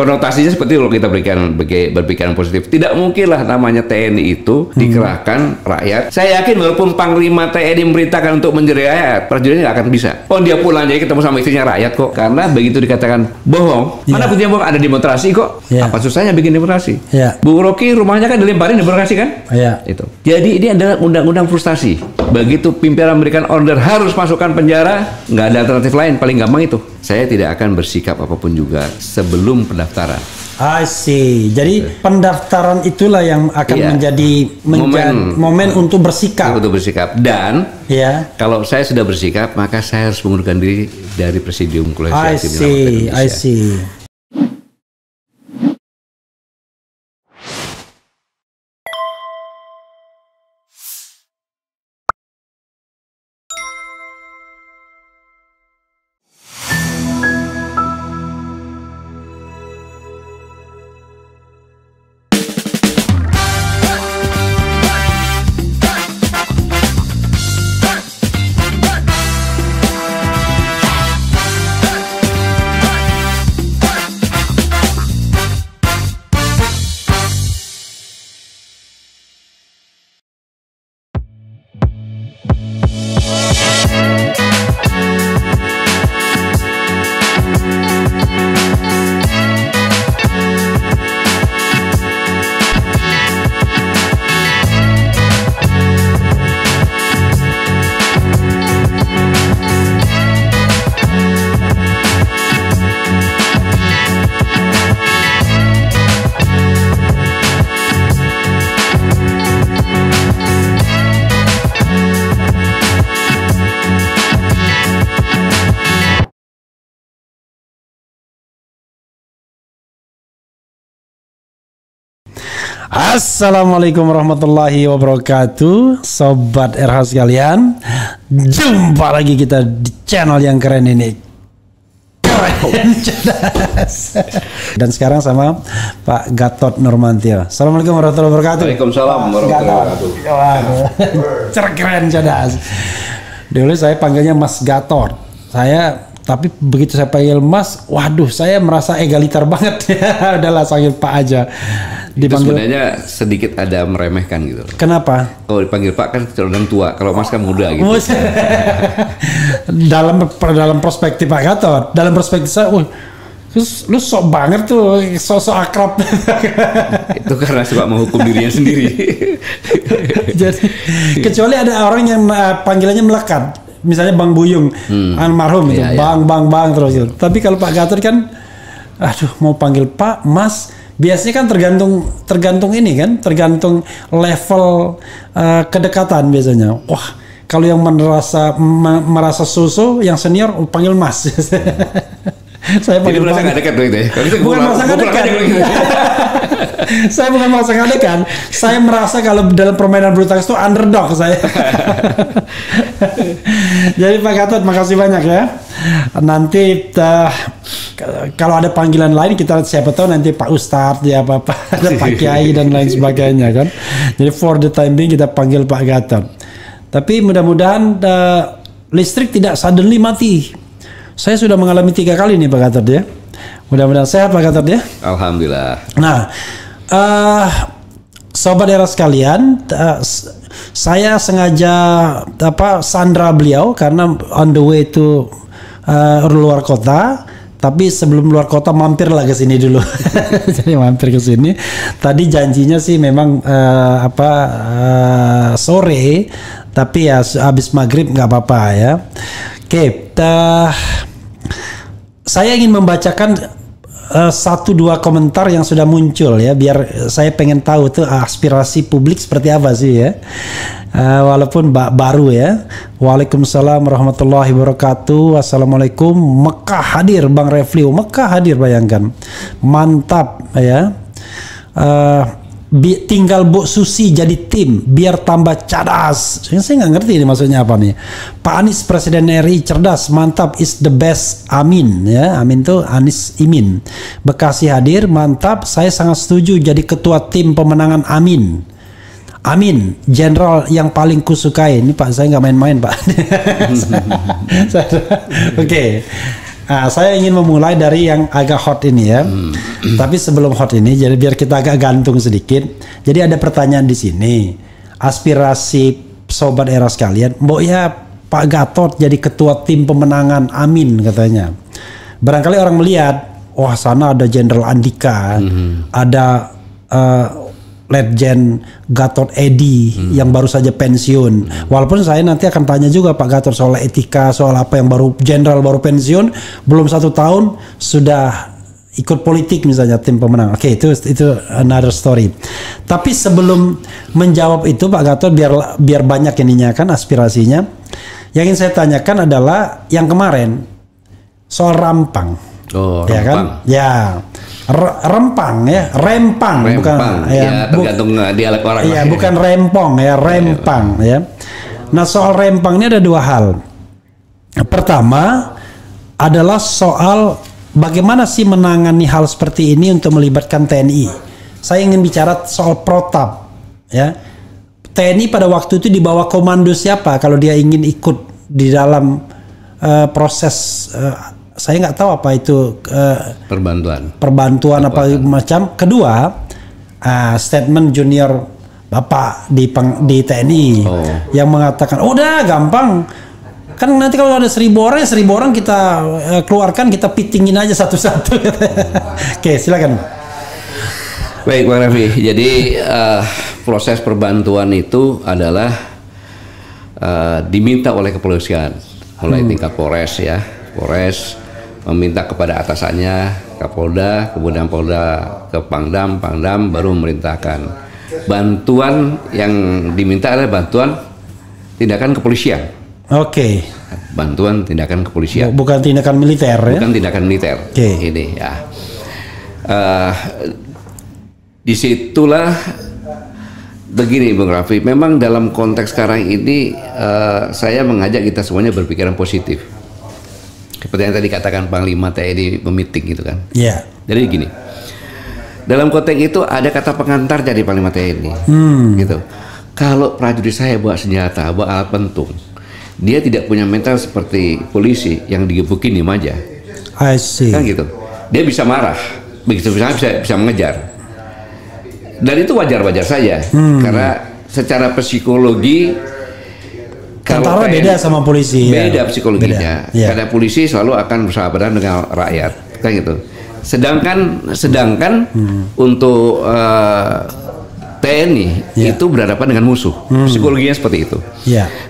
konotasinya seperti kalau kita berpikiran positif. Tidak mungkin lah namanya TNI itu dikerahkan rakyat. Saya yakin walaupun Panglima TNI memerintahkan untuk menjerit rakyat, prajuritnya nggak akan bisa. Oh, dia pulang jadi ketemu sama istrinya rakyat kok. Karena begitu dikatakan bohong, mana buktinya bohong? Ada demonstrasi kok. Apa susahnya bikin demonstrasi? Bu Rocky rumahnya kan dilemparin demonstrasi kan? Itu. Jadi ini adalah undang-undang frustasi. Begitu pimpinan memberikan order harus masukkan penjara, nggak ada alternatif lain. Paling gampang itu. Saya tidak akan bersikap apapun juga sebelum pendaftaran. I see. Jadi pendaftaran itulah yang akan menjadi momen untuk bersikap. Untuk bersikap. Dan kalau saya sudah bersikap, maka saya harus mengundurkan diri dari Presidium Kepolisian Indonesia. I see. Assalamualaikum warahmatullahi wabarakatuh, Sobat RH sekalian. Jumpa lagi kita di channel yang keren ini. Keren. Dan sekarang sama Pak Gatot Nurmantio. Assalamualaikum warahmatullahi wabarakatuh. Waalaikumsalam warahmatullahi wabarakatuh. Keren, cerdas. Dulu saya panggilnya Mas Gatot. Tapi begitu saya panggil Mas, waduh, saya merasa egaliter banget. Udahlah, panggil Pak aja. Dipanggil, itu sebenarnya sedikit ada meremehkan gitu. Kenapa? Kalau dipanggil Pak kan cenderung tua, kalau Mas kan muda gitu. dalam perspektif Pak Gatot, dalam perspektif saya, lu sok banget tuh, sok akrab. Itu karena suka menghukum dirinya sendiri. Jadi, kecuali ada orang yang panggilannya melekat. Misalnya Bang Buyung, almarhum itu, bang terus gitu. Tapi kalau Pak Gatot kan, aduh, mau panggil Pak, Mas, biasanya kan tergantung ini kan, tergantung level kedekatan biasanya. Wah, kalau yang merasa susu, yang senior panggil Mas. Saya jadi merasa nggak dekat gitu ya? Bukan merasa nggak dekat. Saya bukan merasa nggak dekat. Saya merasa kalau dalam permainan bulu tangkis itu underdog saya. Jadi Pak Gatot, makasih banyak ya. Nanti kalau ada panggilan lain kita siapa tahu nanti Pak Ustadz ya ada Pak Kiai dan lain sebagainya kan. Jadi for the time being kita panggil Pak Gatot. Tapi mudah-mudahan listrik tidak suddenly mati. Saya sudah mengalami 3 kali nih Pak Gatot ya. Mudah-mudahan sehat Pak Gatot ya. Alhamdulillah. Nah, Sobat era sekalian, saya sengaja sandra beliau karena on the way to luar kota. Tapi sebelum luar kota mampirlah ke sini dulu. Jadi mampir ke sini. Tadi janjinya sih memang sore, tapi ya habis maghrib nggak apa-apa ya. Oke, saya ingin membacakan 1-2 komentar yang sudah muncul ya, biar saya pengen tahu tuh aspirasi publik seperti apa sih ya. Walaupun baru ya. Waalaikumsalam warahmatullahi wabarakatuh. Assalamualaikum. Mekah hadir Bang Refli. Mekah hadir, bayangkan. Mantap ya. Tinggal Bu Susi jadi tim biar tambah cadas. Saya nggak ngerti ini maksudnya apa nih. Pak Anies Presiden RI cerdas, mantap, is the best. Amin ya. Amin tuh Anies Imin. Bekasi hadir, mantap. Saya sangat setuju jadi ketua tim pemenangan. Amin. Amin, jenderal yang paling kusukai. Ini Pak, saya nggak main-main Pak. Oke. Saya ingin memulai dari yang agak hot ini ya. Tapi sebelum hot ini, jadi biar kita agak gantung sedikit. Jadi ada pertanyaan di sini. Aspirasi sobat era sekalian, mbok ya Pak Gatot jadi ketua tim pemenangan, amin katanya. Barangkali orang melihat, wah sana ada Jenderal Andika, ada Letjen Gatot Edi yang baru saja pensiun. Walaupun saya nanti akan tanya juga Pak Gatot soal etika, soal apa yang baru jenderal baru pensiun, belum 1 tahun sudah ikut politik misalnya tim pemenang. Oke, itu another story. Tapi sebelum menjawab itu Pak Gatot, biar banyak ininya kan aspirasinya. Yang ingin saya tanyakan adalah yang kemarin soal Rampang. Oh, ya Rempang. Kan? Ya. Rempang ya, Rempang bukan ya, tergantung dialek orang. Iya, bukan Rempong ya, Rempang ya. Nah, soal Rempang ini ada 2 hal. Pertama adalah soal bagaimana sih menangani hal seperti ini untuk melibatkan TNI. Saya ingin bicara soal protap ya. TNI pada waktu itu di bawah komando siapa kalau dia ingin ikut di dalam proses saya nggak tahu apa itu perbantuan apa macam. Kedua, statement junior bapak di TNI yang mengatakan udah gampang kan, nanti kalau ada 1.000 orang 1.000 orang kita keluarkan, kita pitingin aja satu-satu. Oke, silakan. Baik Bang Raffi, jadi proses perbantuan itu adalah diminta oleh kepolisian, mulai tingkat Polres ya, Polres meminta kepada atasannya, Kapolda, kemudian Polda ke Pangdam, Pangdam baru memerintahkan. Bantuan yang diminta adalah bantuan tindakan kepolisian. Oke. Bantuan tindakan kepolisian. Bukan tindakan militer ya? Bukan tindakan militer. Ini ya. Disitulah begini Bung Raffi, memang dalam konteks sekarang ini saya mengajak kita semuanya berpikiran positif. Seperti yang tadi katakan Panglima TNI meeting gitu kan. Iya. Jadi gini, dalam konteks itu ada kata pengantar dari Panglima TNI, gitu. Kalau prajurit saya bawa senjata, bawa alat pentung, dia tidak punya mental seperti polisi yang digebukin di aja. I see. Kan gitu. Dia bisa marah, begitu bisa mengejar. Dan itu wajar-wajar saja, karena secara psikologi tentara beda sama polisi. Beda psikologinya. Beda. Karena polisi selalu akan bersahabatan dengan rakyat, kan gitu. Sedangkan untuk TNI itu berhadapan dengan musuh. Psikologinya seperti itu.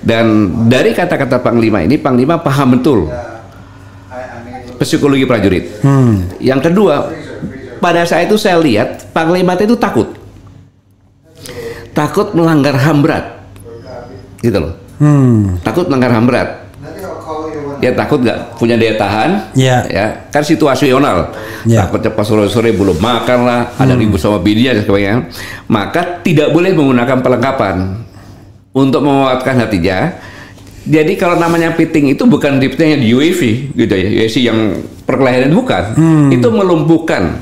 Dan dari kata-kata Panglima ini, Panglima paham betul psikologi prajurit. Yang kedua, pada saat itu saya lihat Panglima itu takut melanggar HAM berat, gitu loh. Takut melanggar HAM berat. Ya takut nggak punya daya tahan, ya kan situasional. Takutnya pas sore-sore belum makan lah, ada ribut sama bininya dan sebagainya. Maka tidak boleh menggunakan perlengkapan untuk menguatkan hatinya. Jadi kalau namanya pitting itu bukan pitting di UAV gitu ya, UAV yang perkelahian bukan. Itu melumpuhkan.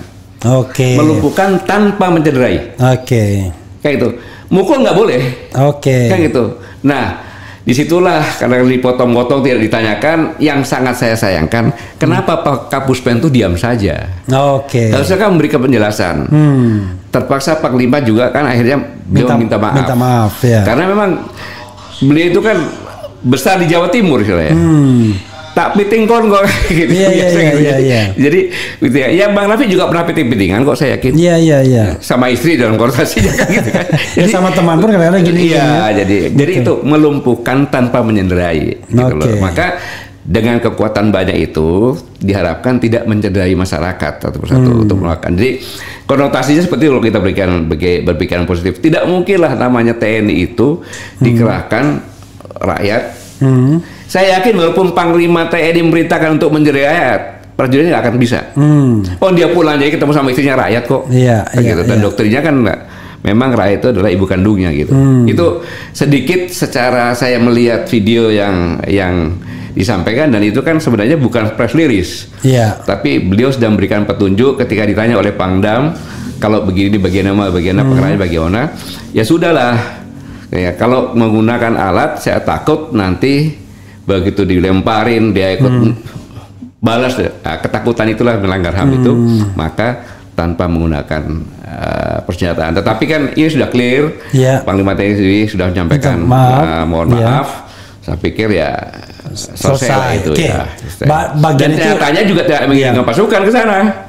Melumpuhkan tanpa mencederai. Kayak gitu. Mukul nggak boleh. Kayak gitu. Nah, disitulah karena dipotong-potong tidak ditanyakan. Yang sangat saya sayangkan, kenapa Pak Kapuspen itu diam saja? Harusnya kan memberikan penjelasan. Terpaksa Panglima juga kan akhirnya beliau minta maaf. Karena memang beliau itu kan besar di Jawa Timur istilahnya. Tak piting kon kok gitu. Iya. Jadi gitu ya. Ya Bang Raffi juga pernah piting-pitingan kok, saya yakin. Iya. Sama istri dalam konsultasinya kan gitu kan. Jadi sama teman pun kadang-kadang gini. Iya, jadi itu melumpuhkan tanpa menyenderai gitu loh. Maka dengan kekuatan banyak itu diharapkan tidak mencederai masyarakat satu persatu untuk melakukan. Jadi konotasinya seperti kalau kita berpikiran positif. Tidak mungkinlah namanya TNI itu dikerahkan rakyat. Saya yakin walaupun Panglima TNI memerintahkan untuk menjerai rakyat, prajuritnya nggak akan bisa. Dia pulang aja ketemu sama istrinya rakyat kok. Gitu. Dan dokternya kan memang rakyat itu adalah ibu kandungnya gitu. Itu sedikit secara saya melihat video yang disampaikan, dan itu kan sebenarnya bukan press release. Tapi beliau sedang memberikan petunjuk ketika ditanya oleh Pangdam, kalau begini bagian apa pengerahnya bagaimana. Ya sudahlah. Ya, kalau menggunakan alat, saya takut nanti begitu dilemparin dia ikut balas ketakutan itulah melanggar HAM itu, maka tanpa menggunakan persenjataan. Tetapi kan ini sudah clear, Panglima TNI sudah menyampaikan mohon maaf. Saya pikir ya selesai lah itu ya. Dan nyatanya juga tidak mengirimkan pasukan ke sana.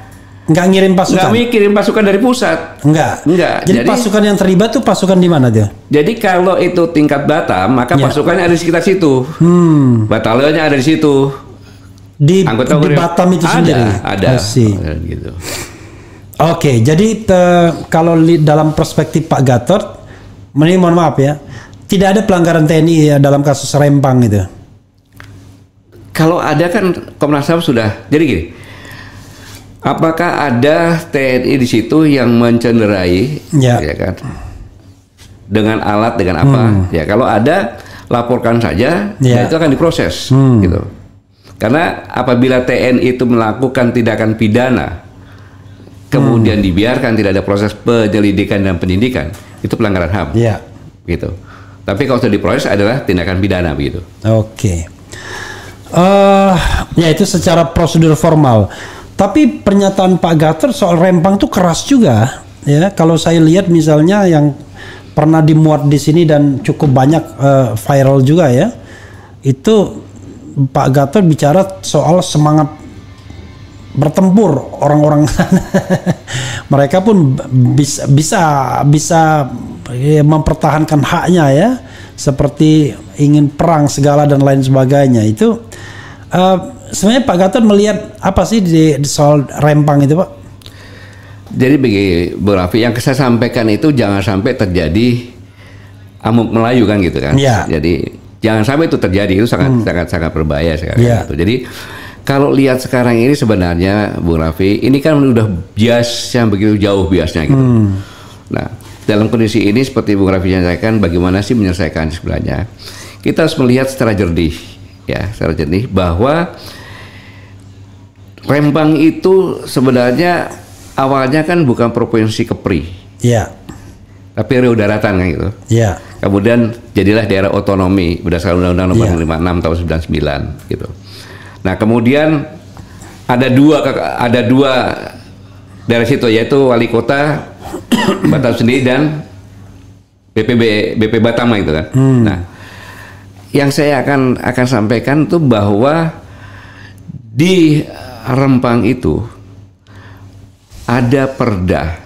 Nggak ngirim pasukan? Nggak mikirin pasukan dari pusat. Enggak. Jadi pasukan yang terlibat tuh pasukan di mana dia? Jadi kalau itu tingkat Batam, maka pasukannya ada di sekitar situ. Batalionnya ada di situ. Di Batam itu sendiri? Ada. Gitu. Oke, jadi kalau dalam perspektif Pak Gatot, mohon maaf ya, tidak ada pelanggaran TNI ya dalam kasus Rempang itu? Kalau ada kan Komnas HAM sudah, jadi gini, apakah ada TNI di situ yang mencenderai, ya kan, dengan alat, dengan apa? Ya kalau ada, laporkan saja, dan itu akan diproses, gitu. Karena apabila TNI itu melakukan tindakan pidana, kemudian dibiarkan tidak ada proses penyelidikan dan penyidikan, itu pelanggaran HAM, gitu. Tapi kalau sudah diproses adalah tindakan pidana, begitu. Oke. Ya itu secara prosedur formal. Tapi pernyataan Pak Gatot soal Rempang tuh keras juga, ya. Kalau saya lihat misalnya yang pernah dimuat di sini dan cukup banyak viral juga ya, itu Pak Gatot bicara soal semangat bertempur orang-orang sana. Mereka pun bisa mempertahankan haknya ya, seperti ingin perang segala dan lain sebagainya. Itu sebenarnya Pak Gatot melihat apa sih di soal Rempang itu, Pak? Jadi begini, Bu Raffi, yang saya sampaikan itu jangan sampai terjadi amuk Melayu kan gitu kan. Jadi jangan sampai itu terjadi, itu sangat berbahaya sekarang. Gitu. Jadi kalau lihat sekarang ini sebenarnya Bu Raffi, ini kan udah bias yang begitu jauh biasnya gitu. Nah, dalam kondisi ini seperti Bu Raffi sampaikan, bagaimana sih menyelesaikan sebenarnya? Kita harus melihat secara jernih, ya, secara jernih bahwa Rempang itu sebenarnya awalnya kan bukan provinsi Kepri, tapi Riau Daratan kan gitu. Kemudian jadilah daerah otonomi berdasarkan Undang-Undang Nomor 56 tahun 99 gitu. Nah kemudian ada dua daerah situ, yaitu wali kota Batam sendiri dan BP Batam gitu kan. Nah, yang saya akan sampaikan tuh bahwa di Rempang itu ada perda,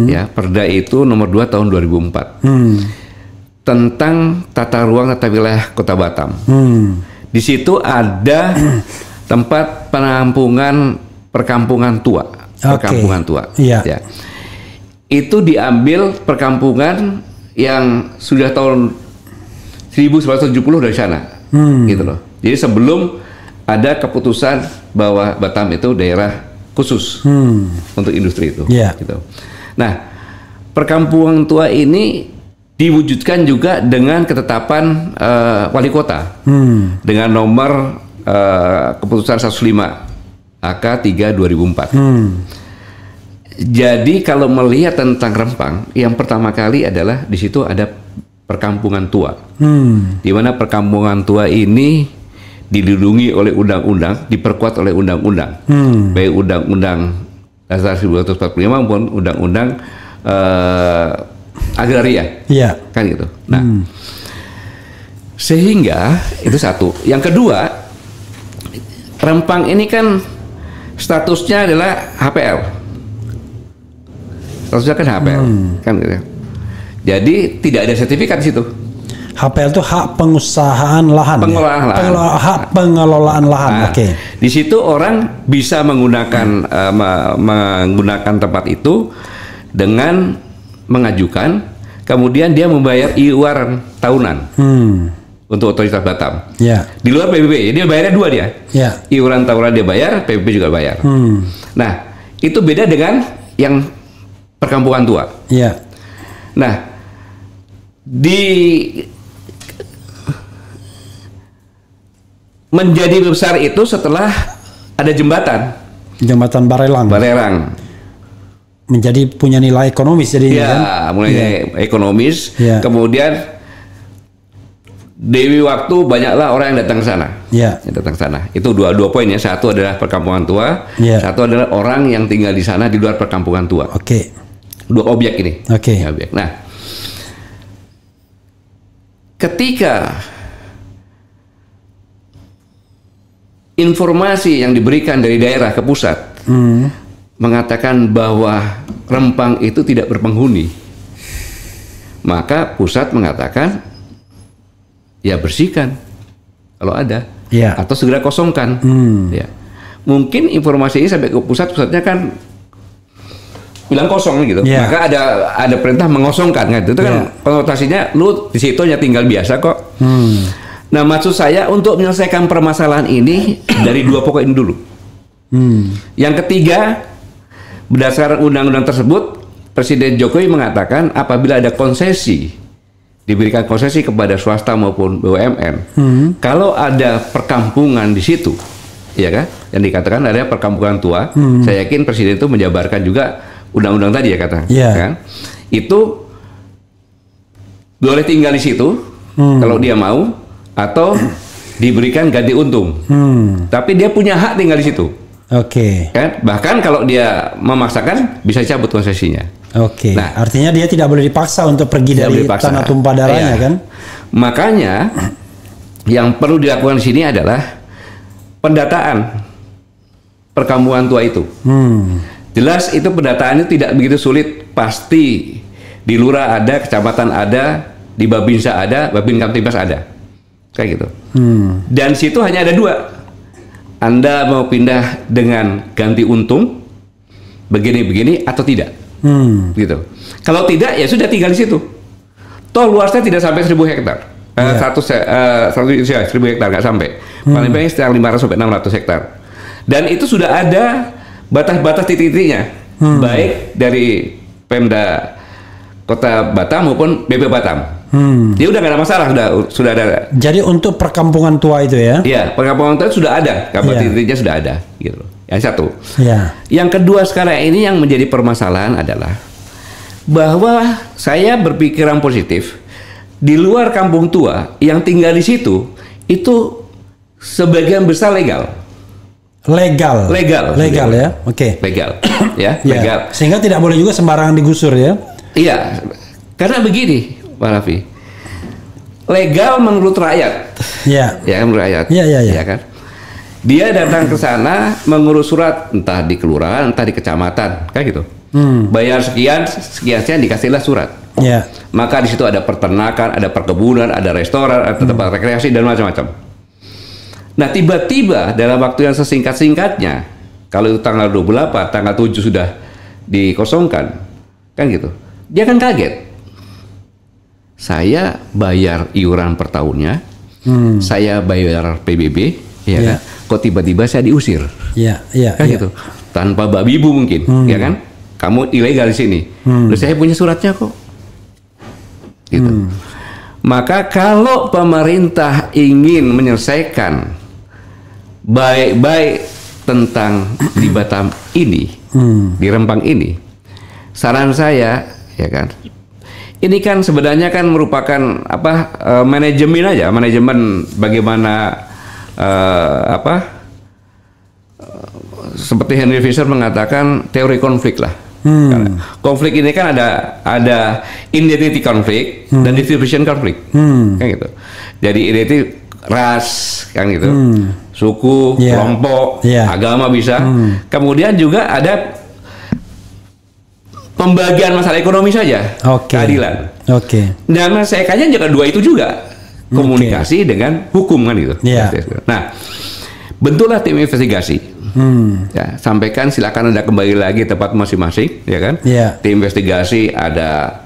ya, perda itu nomor 2 tahun 2004 tentang tata ruang tata wilayah Kota Batam. Di situ ada tempat perkampungan tua, ya. Itu diambil perkampungan yang sudah tahun 1970 dari sana, gitu loh. Jadi sebelum ada keputusan bahwa Batam itu daerah khusus untuk industri itu, gitu. Nah, perkampungan tua ini diwujudkan juga dengan ketetapan wali kota dengan nomor keputusan 105 AK 3 2004. Jadi kalau melihat tentang Rempang, yang pertama kali adalah di situ ada perkampungan tua, di mana perkampungan tua ini dilindungi oleh undang-undang, diperkuat oleh undang-undang, baik Undang-Undang Dasar 1945 maupun Undang-Undang agraria, kan gitu. Nah, sehingga itu satu. Yang kedua, Rempang ini kan statusnya adalah HPL. Statusnya kan HPL, kan gitu. Jadi tidak ada sertifikat di situ. HPL itu hak pengusahaan lahan. Hak pengelolaan lahan. Nah, di situ orang bisa menggunakan tempat itu dengan mengajukan, kemudian dia membayar iuran tahunan untuk otoritas Batam. Di luar PBB, dia bayarnya dua dia. Iuran tahunan dia bayar, PBB juga bayar. Nah, itu beda dengan yang perkampungan tua. Nah, menjadi besar itu setelah ada jembatan Barelang. Menjadi punya nilai ekonomis jadi mulai ekonomis. Kemudian Dewi waktu banyaklah orang yang datang ke sana. Ya. Yang datang ke sana. Itu dua poin ya. Satu adalah perkampungan tua. Ya. Satu adalah orang yang tinggal di sana di luar perkampungan tua. Oke. Dua objek ini. Oke. Ya, objek. Nah, ketika informasi yang diberikan dari daerah ke pusat mengatakan bahwa Rempang itu tidak berpenghuni, maka pusat mengatakan ya bersihkan kalau ada, ya, atau segera kosongkan. Ya. Mungkin informasi ini sampai ke pusatnya kan bilang kosong gitu, maka ada perintah mengosongkan kan, itu kan konotasinya lu di situ hanya tinggal biasa kok. Nah, maksud saya untuk menyelesaikan permasalahan ini dari dua pokok ini dulu. Yang ketiga, berdasarkan undang-undang tersebut, Presiden Jokowi mengatakan apabila ada konsesi, diberikan konsesi kepada swasta maupun BUMN, kalau ada perkampungan di situ, ya kan, yang dikatakan ada perkampungan tua, saya yakin Presiden itu menjabarkan juga undang-undang tadi ya kata, kan, itu boleh tinggal di situ kalau dia mau, atau diberikan ganti untung. Tapi dia punya hak tinggal di situ. Oke. Kan? Bahkan kalau dia memaksakan bisa cabut konsesinya. Oke. Nah, artinya dia tidak boleh dipaksa untuk pergi dari tanah tumpah darahnya, kan? Makanya yang perlu dilakukan di sini adalah pendataan perkampungan tua itu. Jelas itu pendataannya tidak begitu sulit, pasti di lurah ada, kecamatan ada, di Babinsa ada, Babin Kamtibmas ada. Kayak gitu. Dan situ hanya ada dua. Anda mau pindah dengan ganti untung begini-begini atau tidak, gitu. Kalau tidak ya sudah tinggal di situ. Toh luasnya tidak sampai 1.000 hektar, 1.000 hektar nggak sampai. Paling paling sekitar 500 sampai 600 hektar. Dan itu sudah ada batas-batas titik-titiknya, baik dari Pemda Kota Batam maupun BP Batam. Dia udah nggak ada masalah, sudah ada. Jadi untuk perkampungan tua itu ya? Iya, perkampungan tua sudah ada, titiknya sudah ada, gitu. Yang satu. Ya. Yang kedua sekarang ini yang menjadi permasalahan adalah bahwa saya berpikiran positif, di luar kampung tua yang tinggal di situ itu sebagian besar legal. Legal ya, oke. Legal, ya, legal. Sehingga tidak boleh juga sembarangan digusur ya? Iya, karena begini. Pak Raffi, legal menurut rakyat, ya menurut rakyat, ya kan. Dia datang ke sana mengurus surat, entah di kelurahan, entah di kecamatan, kayak gitu. Bayar sekian dikasihlah surat. Ya. Maka di situ ada peternakan, ada perkebunan, ada restoran, ada tempat rekreasi dan macam-macam. Nah, tiba-tiba dalam waktu yang sesingkat-singkatnya, kalau itu tanggal 28, tanggal 7 sudah dikosongkan, kan gitu. Dia kan kaget. Saya bayar iuran per tahunnya, saya bayar PBB, ya kan? Kok tiba-tiba saya diusir? Kan gitu, tanpa babi ibu mungkin, ya kan? Kamu ilegal di sini. Loh, saya punya suratnya kok. Gitu. Maka kalau pemerintah ingin menyelesaikan baik-baik tentang di Batam ini, di Rempang ini, saran saya, ya kan? Ini kan sebenarnya kan merupakan manajemen bagaimana seperti Henry Fisher mengatakan teori konflik lah. Karena konflik ini kan ada identity konflik dan distribution konflik, kan gitu. Jadi identity ras, kan gitu, suku, kelompok, agama bisa. Kemudian juga ada pembagian masalah ekonomi saja, keadilan. Dan saya kayaknya juga dua itu juga komunikasi dengan hukum kan gitu. Nah, bentuklah tim investigasi. Ya, sampaikan silakan Anda kembali lagi tempat masing-masing, ya kan? Tim investigasi ada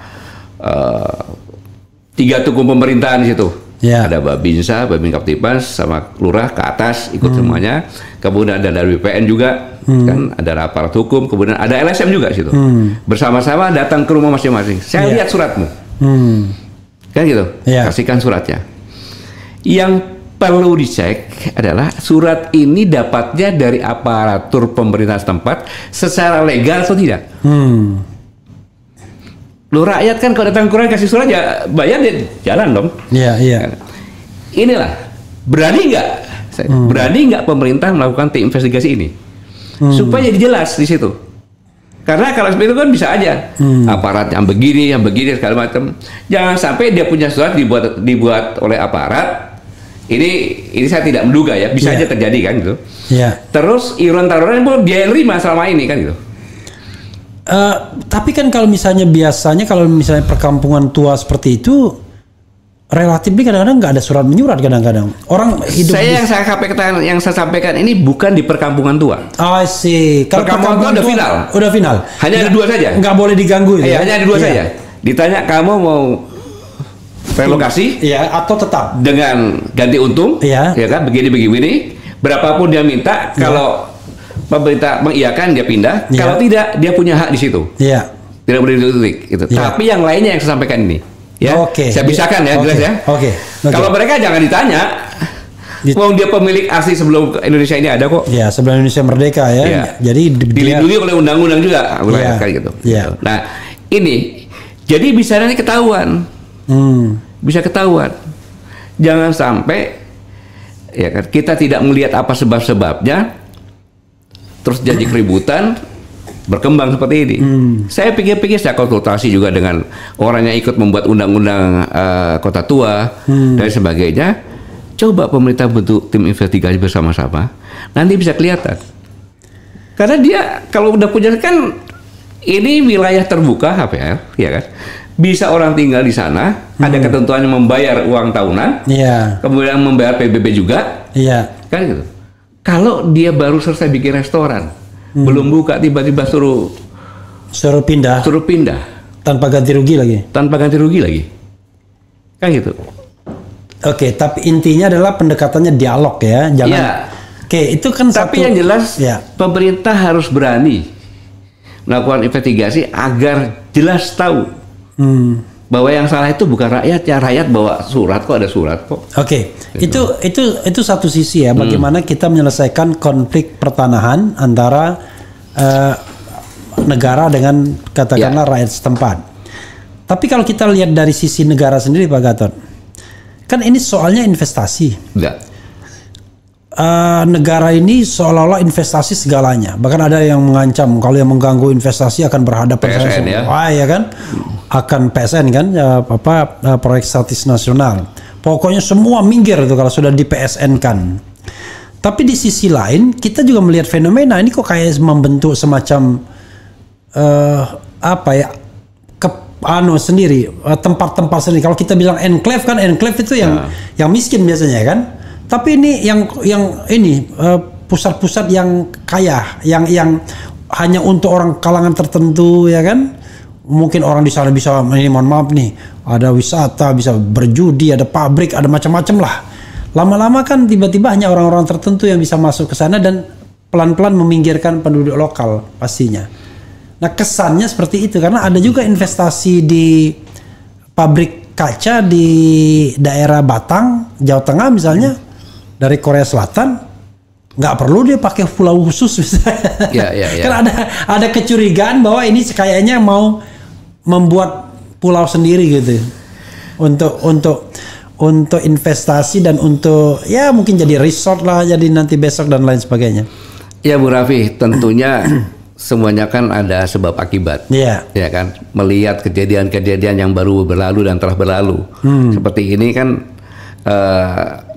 3 tugu pemerintahan di situ. Ada Babinsa, Babin Kamtibmas sama lurah ke atas ikut semuanya. Kemudian ada dari BPN juga, kan ada aparat hukum, kemudian ada LSM juga situ. Bersama-sama datang ke rumah masing-masing. Saya lihat suratmu. Kan gitu. Kasihkan suratnya. Yang perlu dicek adalah surat ini dapatnya dari aparatur pemerintah setempat secara legal atau tidak. Lo rakyat kan kalau datang kurang kasih surat ya bayar dia jalan dong. inilah berani nggak pemerintah melakukan tim investigasi ini supaya jadi jelas di situ. Karena kalau seperti itu kan bisa aja aparat yang begini segala macam. Jangan sampai dia punya surat dibuat oleh aparat. Ini saya tidak menduga ya, bisa aja terjadi kan gitu. Terus iuran taruhan pun dia yang terima selama ini kan gitu. Tapi kan kalau misalnya biasanya kalau misalnya perkampungan tua seperti itu relatif kadang-kadang nggak ada surat menyurat kadang-kadang orang hidup. Yang saya sampaikan ini bukan di perkampungan tua. I see. Kalau perkampungan tua udah final. Hanya ada 2 saja. Nggak boleh diganggu. Hanya ada 2 saja. Ditanya kamu mau relokasi? Iya. Atau tetap dengan ganti untung? Iya. Ya kan begini. Berapapun dia minta kalau pemerintah mengiyakan dia pindah, kalau tidak dia punya hak di situ. Iya. Tidak boleh ditutup gitu. Tapi yang lainnya yang saya sampaikan ini, ya. Saya pisahkan ya, jelas ya. Kalau mereka jangan ditanya. Wong dia pemilik asli sebelum Indonesia ini ada kok. Iya, sebelum Indonesia merdeka ya. Jadi dilindungi oleh undang-undang juga, kayak gitu. Nah, ini jadi bisa nanti ketahuan. Bisa ketahuan. Jangan sampai ya kan kita tidak melihat apa sebab-sebabnya. Terus jadi keributan berkembang seperti ini. Saya pikir-pikir, saya konsultasi juga dengan orang yang ikut membuat undang-undang kota tua dan sebagainya. Coba pemerintah bentuk tim investigasi bersama-sama, nanti bisa kelihatan. Karena dia kalau udah punya kan ini wilayah terbuka HPR, ya kan? Bisa orang tinggal di sana, ada ketentuannya membayar uang tahunan, kemudian membayar PBB juga, kan gitu. Kalau dia baru selesai bikin restoran, belum buka, tiba-tiba suruh pindah, tanpa ganti rugi lagi, kan gitu. Oke, tapi intinya adalah pendekatannya dialog ya, jangan. Oke, itu kan. Tapi yang jelas, pemerintah harus berani melakukan investigasi agar jelas tahu bahwa yang salah itu bukan rakyat, ya rakyat bawa surat kok, ada surat kok. Oke, itu satu sisi ya, bagaimana kita menyelesaikan konflik pertanahan antara negara dengan katakanlah rakyat setempat. Tapi kalau kita lihat dari sisi negara sendiri Pak Gatot, kan ini soalnya investasi. Negara ini seolah-olah investasi segalanya. Bahkan ada yang mengancam kalau yang mengganggu investasi akan berhadapan PSN ya kan? Akan PSN kan proyek strategis nasional. Pokoknya semua minggir itu kalau sudah di PSN kan. Tapi di sisi lain kita juga melihat fenomena ini kok kayak membentuk semacam tempat-tempat sendiri. Kalau kita bilang enclave kan, enclave itu yang miskin biasanya kan. Tapi ini yang pusat-pusat yang kaya, yang hanya untuk orang kalangan tertentu ya kan. Mungkin orang di sana bisa, ini mohon maaf nih, ada wisata, bisa berjudi, ada pabrik, ada macam-macam lah. Lama-lama kan tiba-tiba hanya orang-orang tertentu yang bisa masuk ke sana dan pelan-pelan meminggirkan penduduk lokal pastinya. Nah kesannya seperti itu karena ada juga investasi di pabrik kaca di daerah Batang, Jawa Tengah misalnya, dari Korea Selatan. Nggak perlu dia pakai pulau khusus misalnya. Kan ada kecurigaan bahwa ini kayaknya mau membuat pulau sendiri gitu untuk investasi dan untuk ya mungkin jadi resort lah jadi nanti besok dan lain sebagainya. Ya Bu Raffi, tentunya semuanya kan ada sebab akibat. Ya kan, melihat kejadian-kejadian yang baru berlalu dan telah berlalu seperti ini kan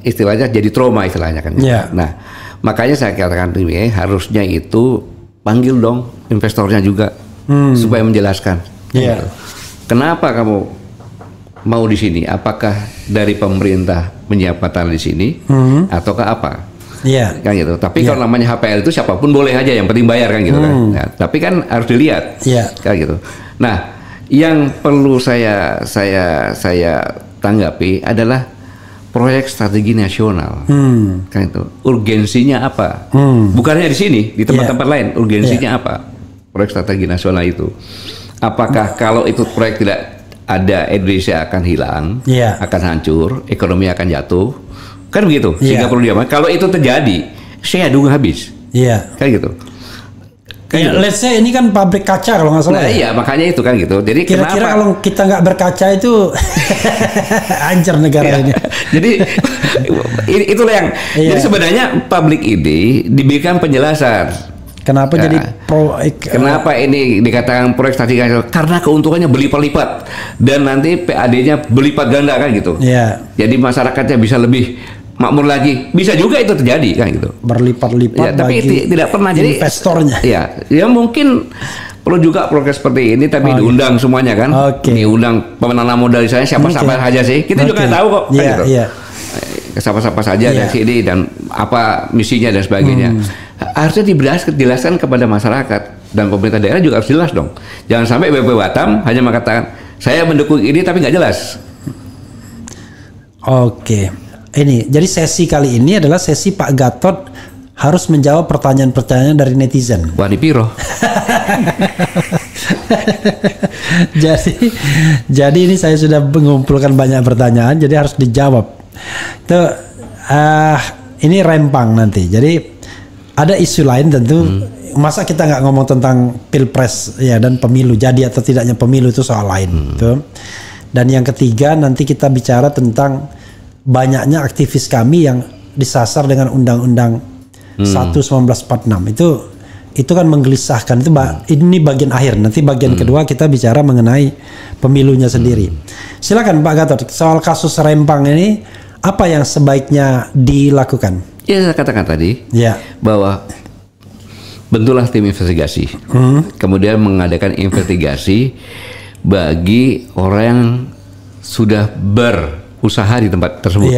istilahnya jadi trauma istilahnya kan. Nah makanya saya katakan harusnya itu panggil dong investornya juga supaya menjelaskan. Kenapa kamu mau di sini? Apakah dari pemerintah menyiapkan tanah di sini ataukah apa? Kan gitu. Tapi kalau namanya HPL itu siapapun boleh aja, yang penting bayar kan gitu kan. Nah, tapi kan harus dilihat kan gitu. Nah, yang perlu saya tanggapi adalah proyek strategi nasional, kan itu urgensinya apa? Bukannya di sini, di tempat-tempat lain, urgensinya apa? Proyek strategi nasional itu, apakah kalau itu proyek tidak ada, Indonesia akan hilang, akan hancur, ekonomi akan jatuh, kan begitu? Sehingga perlu diamankan. Kalau itu terjadi, saya dunga habis, kan gitu. Ya, let's say ini kan pabrik kaca kalau nggak salah. Nah, iya, makanya itu kan gitu. Jadi kira-kira kalau kita nggak berkaca itu hancur negara ini. Jadi itulah yang. Jadi sebenarnya publik ini diberikan penjelasan. Kenapa jadi kenapa ini dikatakan proyek strategis? Karena keuntungannya berlipat-lipat dan nanti PAD-nya berlipat ganda kan gitu. Iya. Jadi masyarakatnya bisa lebih makmur lagi, bisa juga itu terjadi kan gitu, berlipat-lipat ya, tapi tidak pernah jadi investornya. Ya mungkin perlu juga progres seperti ini, tapi diundang semuanya kan, diundang penanam modal saya siapa-siapa saja sih, kita juga tahu kok, kan gitu. Siapa-siapa saja dari sini dan apa misinya dan sebagainya. Harusnya dijelaskan kepada masyarakat dan pemerintah daerah juga harus jelas dong. Jangan sampai BP Batam hanya mengatakan saya mendukung ini tapi nggak jelas. Ini, jadi sesi kali ini adalah sesi Pak Gatot harus menjawab pertanyaan-pertanyaan dari netizen. Wah, di piro. jadi ini saya sudah mengumpulkan banyak pertanyaan, jadi harus dijawab. Itu ini rempang nanti. Jadi ada isu lain tentu. Masa kita nggak ngomong tentang pilpres ya dan pemilu, jadi atau tidaknya pemilu itu soal lain. Tuh. Dan yang ketiga nanti kita bicara tentang banyaknya aktivis kami yang disasar dengan Undang-Undang 1/1946 itu kan menggelisahkan. Itu ini bagian akhir. Nanti bagian kedua kita bicara mengenai pemilunya sendiri. Silakan Pak Gatot, soal kasus Rempang ini apa yang sebaiknya dilakukan? Ya, saya katakan tadi bahwa bentuklah tim investigasi, kemudian mengadakan investigasi bagi orang yang sudah berusaha di tempat tersebut,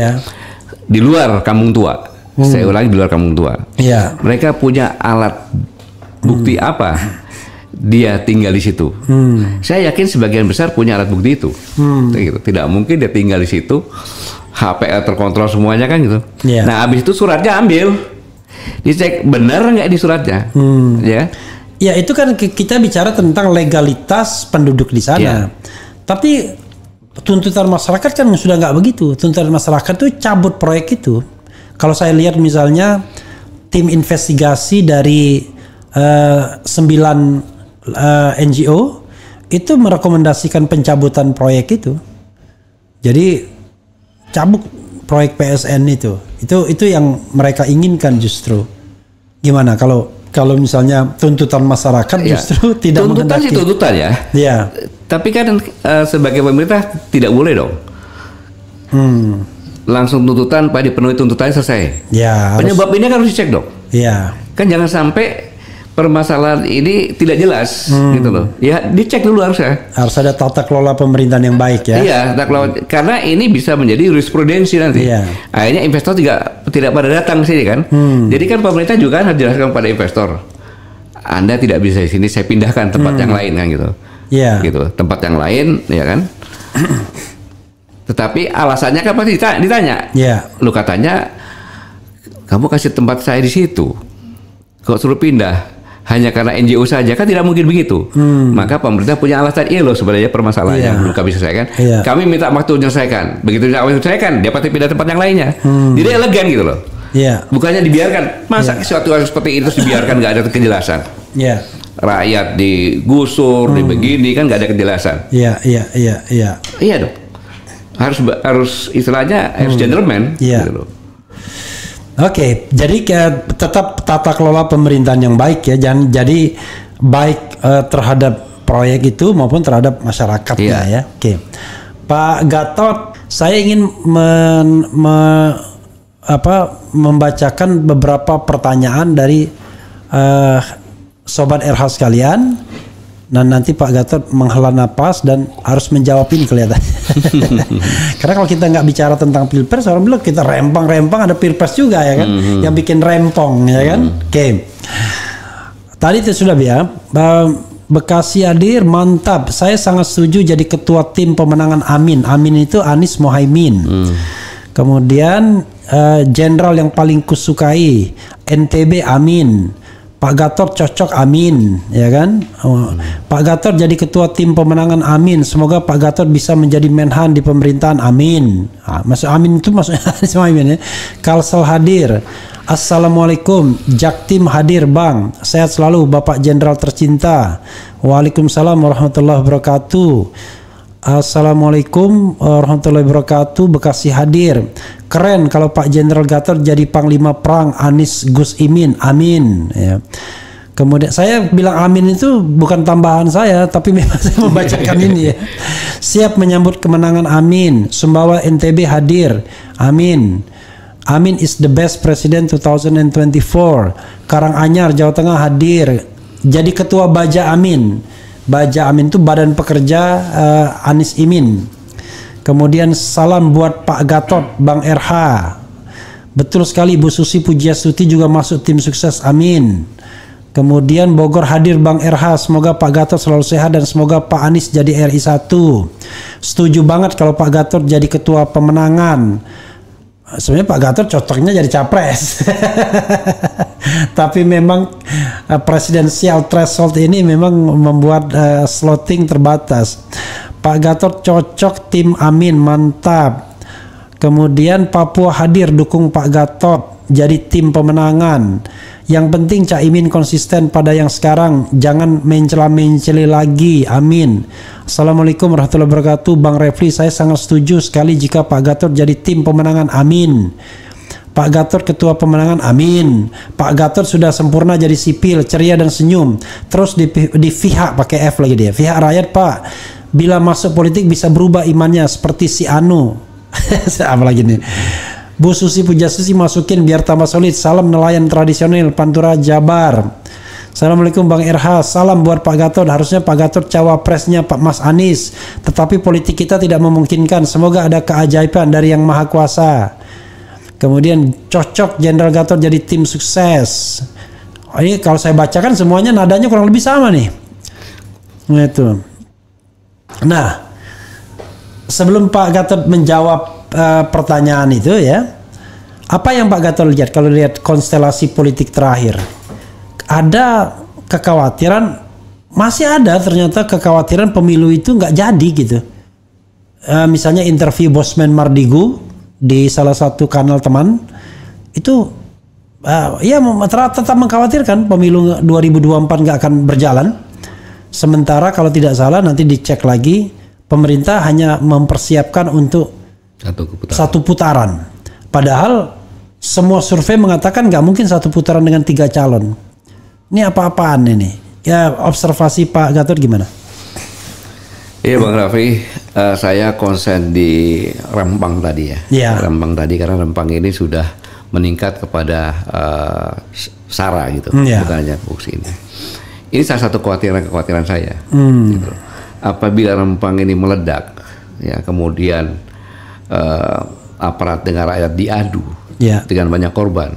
di luar Kampung Tua. Saya ulangi, di luar Kampung Tua. Mereka punya alat bukti apa dia tinggal di situ. Saya yakin sebagian besar punya alat bukti itu. Gitu. Tidak mungkin dia tinggal di situ, HPL terkontrol semuanya kan gitu. Nah, habis itu suratnya ambil, dicek benar nggak di suratnya. Ya itu kan kita bicara tentang legalitas penduduk di sana. Tapi tuntutan masyarakat kan sudah nggak begitu. Tuntutan masyarakat itu cabut proyek itu. Kalau saya lihat misalnya tim investigasi dari 9 NGO itu merekomendasikan pencabutan proyek itu. Jadi cabut proyek PSN itu. Itu yang mereka inginkan justru. Gimana kalau misalnya tuntutan masyarakat justru tidak tuntutan sih tuntutan ya. Tapi kan sebagai pemerintah tidak boleh dong. Langsung tuntutan, Pak, dipenuhi tuntutannya selesai. Penyebab ini kan harus dicek dong. Kan jangan sampai permasalahan ini tidak jelas gitu loh. Ya dicek dulu harusnya. Harus ada tata kelola pemerintahan yang baik ya. Iya, tata kelola, karena ini bisa menjadi jurisprudensi nanti. Akhirnya investor juga tidak pada datang sini kan. Jadi kan pemerintah juga harus jelaskan pada investor, Anda tidak bisa di sini, saya pindahkan tempat yang lain kan gitu. Gitu, tempat yang lain ya kan. Tetapi alasannya kan pasti ditanya. Lu katanya kamu kasih tempat saya di situ, kok suruh pindah hanya karena NGO saja, kan tidak mungkin begitu. Maka pemerintah punya alasan, loh sebenarnya permasalahan yang belum kami selesaikan. Kami minta waktu menyelesaikan. Begitu tidak menyelesaikan, dia pasti pindah tempat yang lainnya. Jadi elegan gitu loh. Bukannya dibiarkan. Masa suatu hal seperti itu dibiarkan, nggak ada kejelasan. Rakyat digusur, begini kan nggak ada kejelasan. Iya dong. Harus istilahnya harus gentleman. Gitu loh. Oke, jadi tetap tata kelola pemerintahan yang baik ya, jadi baik terhadap proyek itu maupun terhadap masyarakatnya ya. Oke, Pak Gatot, saya ingin membacakan beberapa pertanyaan dari sobat RH sekalian. Dan nanti Pak Gatot menghela napas dan harus menjawab ini kelihatan. Karena kalau kita nggak bicara tentang pilpres, orang bilang kita rempang-rempang, ada pilpres juga ya kan, yang bikin rempong ya kan. Tadi itu sudah ya. Bekasi hadir, mantap. Saya sangat setuju jadi ketua tim pemenangan Amin. Amin itu Anies Mohaimin. Kemudian jenderal yang paling kusukai NTB Amin. Pak Gatot cocok, amin, ya kan? Pak Gatot jadi ketua tim pemenangan, amin. Semoga Pak Gatot bisa menjadi Menhan di pemerintahan, amin. Masuk amin itu maksudnya semua amin ya. Kalsel hadir. Assalamualaikum, Jaktim hadir Bang. Sehat selalu Bapak Jenderal tercinta. Waalaikumsalam warahmatullahi wabarakatuh. Assalamualaikum warahmatullahi wabarakatuh. Bekasi hadir. Keren kalau Pak Jenderal Gatot jadi Panglima Perang Anies Gus Imin, amin ya. Kemudian saya bilang amin itu bukan tambahan saya, tapi memang saya membacakan ini ya. Siap menyambut kemenangan, amin. Sumbawa NTB hadir, amin. Amin is the best president 2024. Karanganyar Jawa Tengah hadir. Jadi ketua Baja Amin. Baja Amin itu Badan Pekerja Anies Imin. Kemudian salam buat Pak Gatot, Bang RH. Betul sekali, Bu Susi Pujiastuti juga masuk tim sukses, amin. Kemudian Bogor hadir Bang RH. Semoga Pak Gatot selalu sehat dan semoga Pak Anies jadi RI 1. Setuju banget kalau Pak Gatot jadi ketua pemenangan. Sebenarnya Pak Gatot cocoknya jadi capres. Tapi memang presidensial threshold ini memang membuat slotting terbatas. Pak Gatot cocok tim amin, mantap. Kemudian Papua hadir dukung Pak Gatot jadi tim pemenangan. Yang penting Cak Imin konsisten pada yang sekarang, jangan mencela-menceli lagi, amin. Assalamualaikum warahmatullahi wabarakatuh. Bang Refli, saya sangat setuju sekali jika Pak Gatot jadi tim pemenangan, amin. Pak Gatot ketua pemenangan, amin. Pak Gatot sudah sempurna jadi sipil, ceria dan senyum. Terus di pihak, pakai F lagi dia, pihak rakyat Pak. Bila masuk politik bisa berubah imannya seperti si Anu. Apa lagi nih? Bu Susi Pujiastuti masukin biar tambah solid. Salam nelayan tradisional Pantura Jabar. Assalamualaikum Bang RH. Salam buat Pak Gatot. Harusnya Pak Gatot cawapresnya Pak Mas Anies. Tetapi politik kita tidak memungkinkan. Semoga ada keajaiban dari Yang Maha Kuasa. Kemudian cocok Jenderal Gatot jadi tim sukses. Ini kalau saya bacakan semuanya nadanya kurang lebih sama nih. Nah itu. Nah, sebelum Pak Gatot menjawab pertanyaan itu ya, apa yang Pak Gatot lihat kalau lihat konstelasi politik terakhir? Ada kekhawatiran, masih ada ternyata kekhawatiran pemilu itu nggak jadi gitu. Misalnya interview Bosman Mardigu di salah satu kanal teman itu, ya tetap mengkhawatirkan pemilu 2024 nggak akan berjalan. Sementara kalau tidak salah nanti dicek lagi, pemerintah hanya mempersiapkan untuk satu putaran. Padahal semua survei mengatakan nggak mungkin satu putaran dengan 3 calon. Ini apa-apaan ini? Ya, observasi Pak Gatot gimana? Iya Bang Raffi, saya konsen di Rempang tadi ya. Yeah. Rempang tadi karena Rempang ini sudah meningkat kepada SARA gitu, bukan hanya fungsi ini. Ini salah satu kekhawatiran saya. Gitu. Apabila Rempang ini meledak, ya kemudian aparat dengan rakyat diadu dengan banyak korban,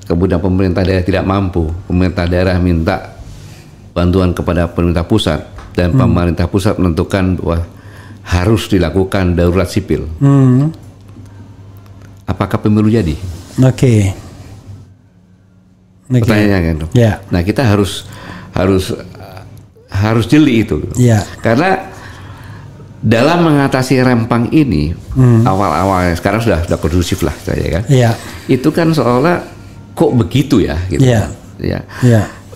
kemudian pemerintah daerah tidak mampu, pemerintah daerah minta bantuan kepada pemerintah pusat dan pemerintah pusat menentukan bahwa harus dilakukan darurat sipil. Apakah pemilu jadi? Oke. Pertanyaannya kan. Nah kita harus jeli itu. Karena dalam mengatasi Rempang ini awal-awal sekarang sudah kondusif lah saya kan. Itu kan seolah kok begitu ya gitu.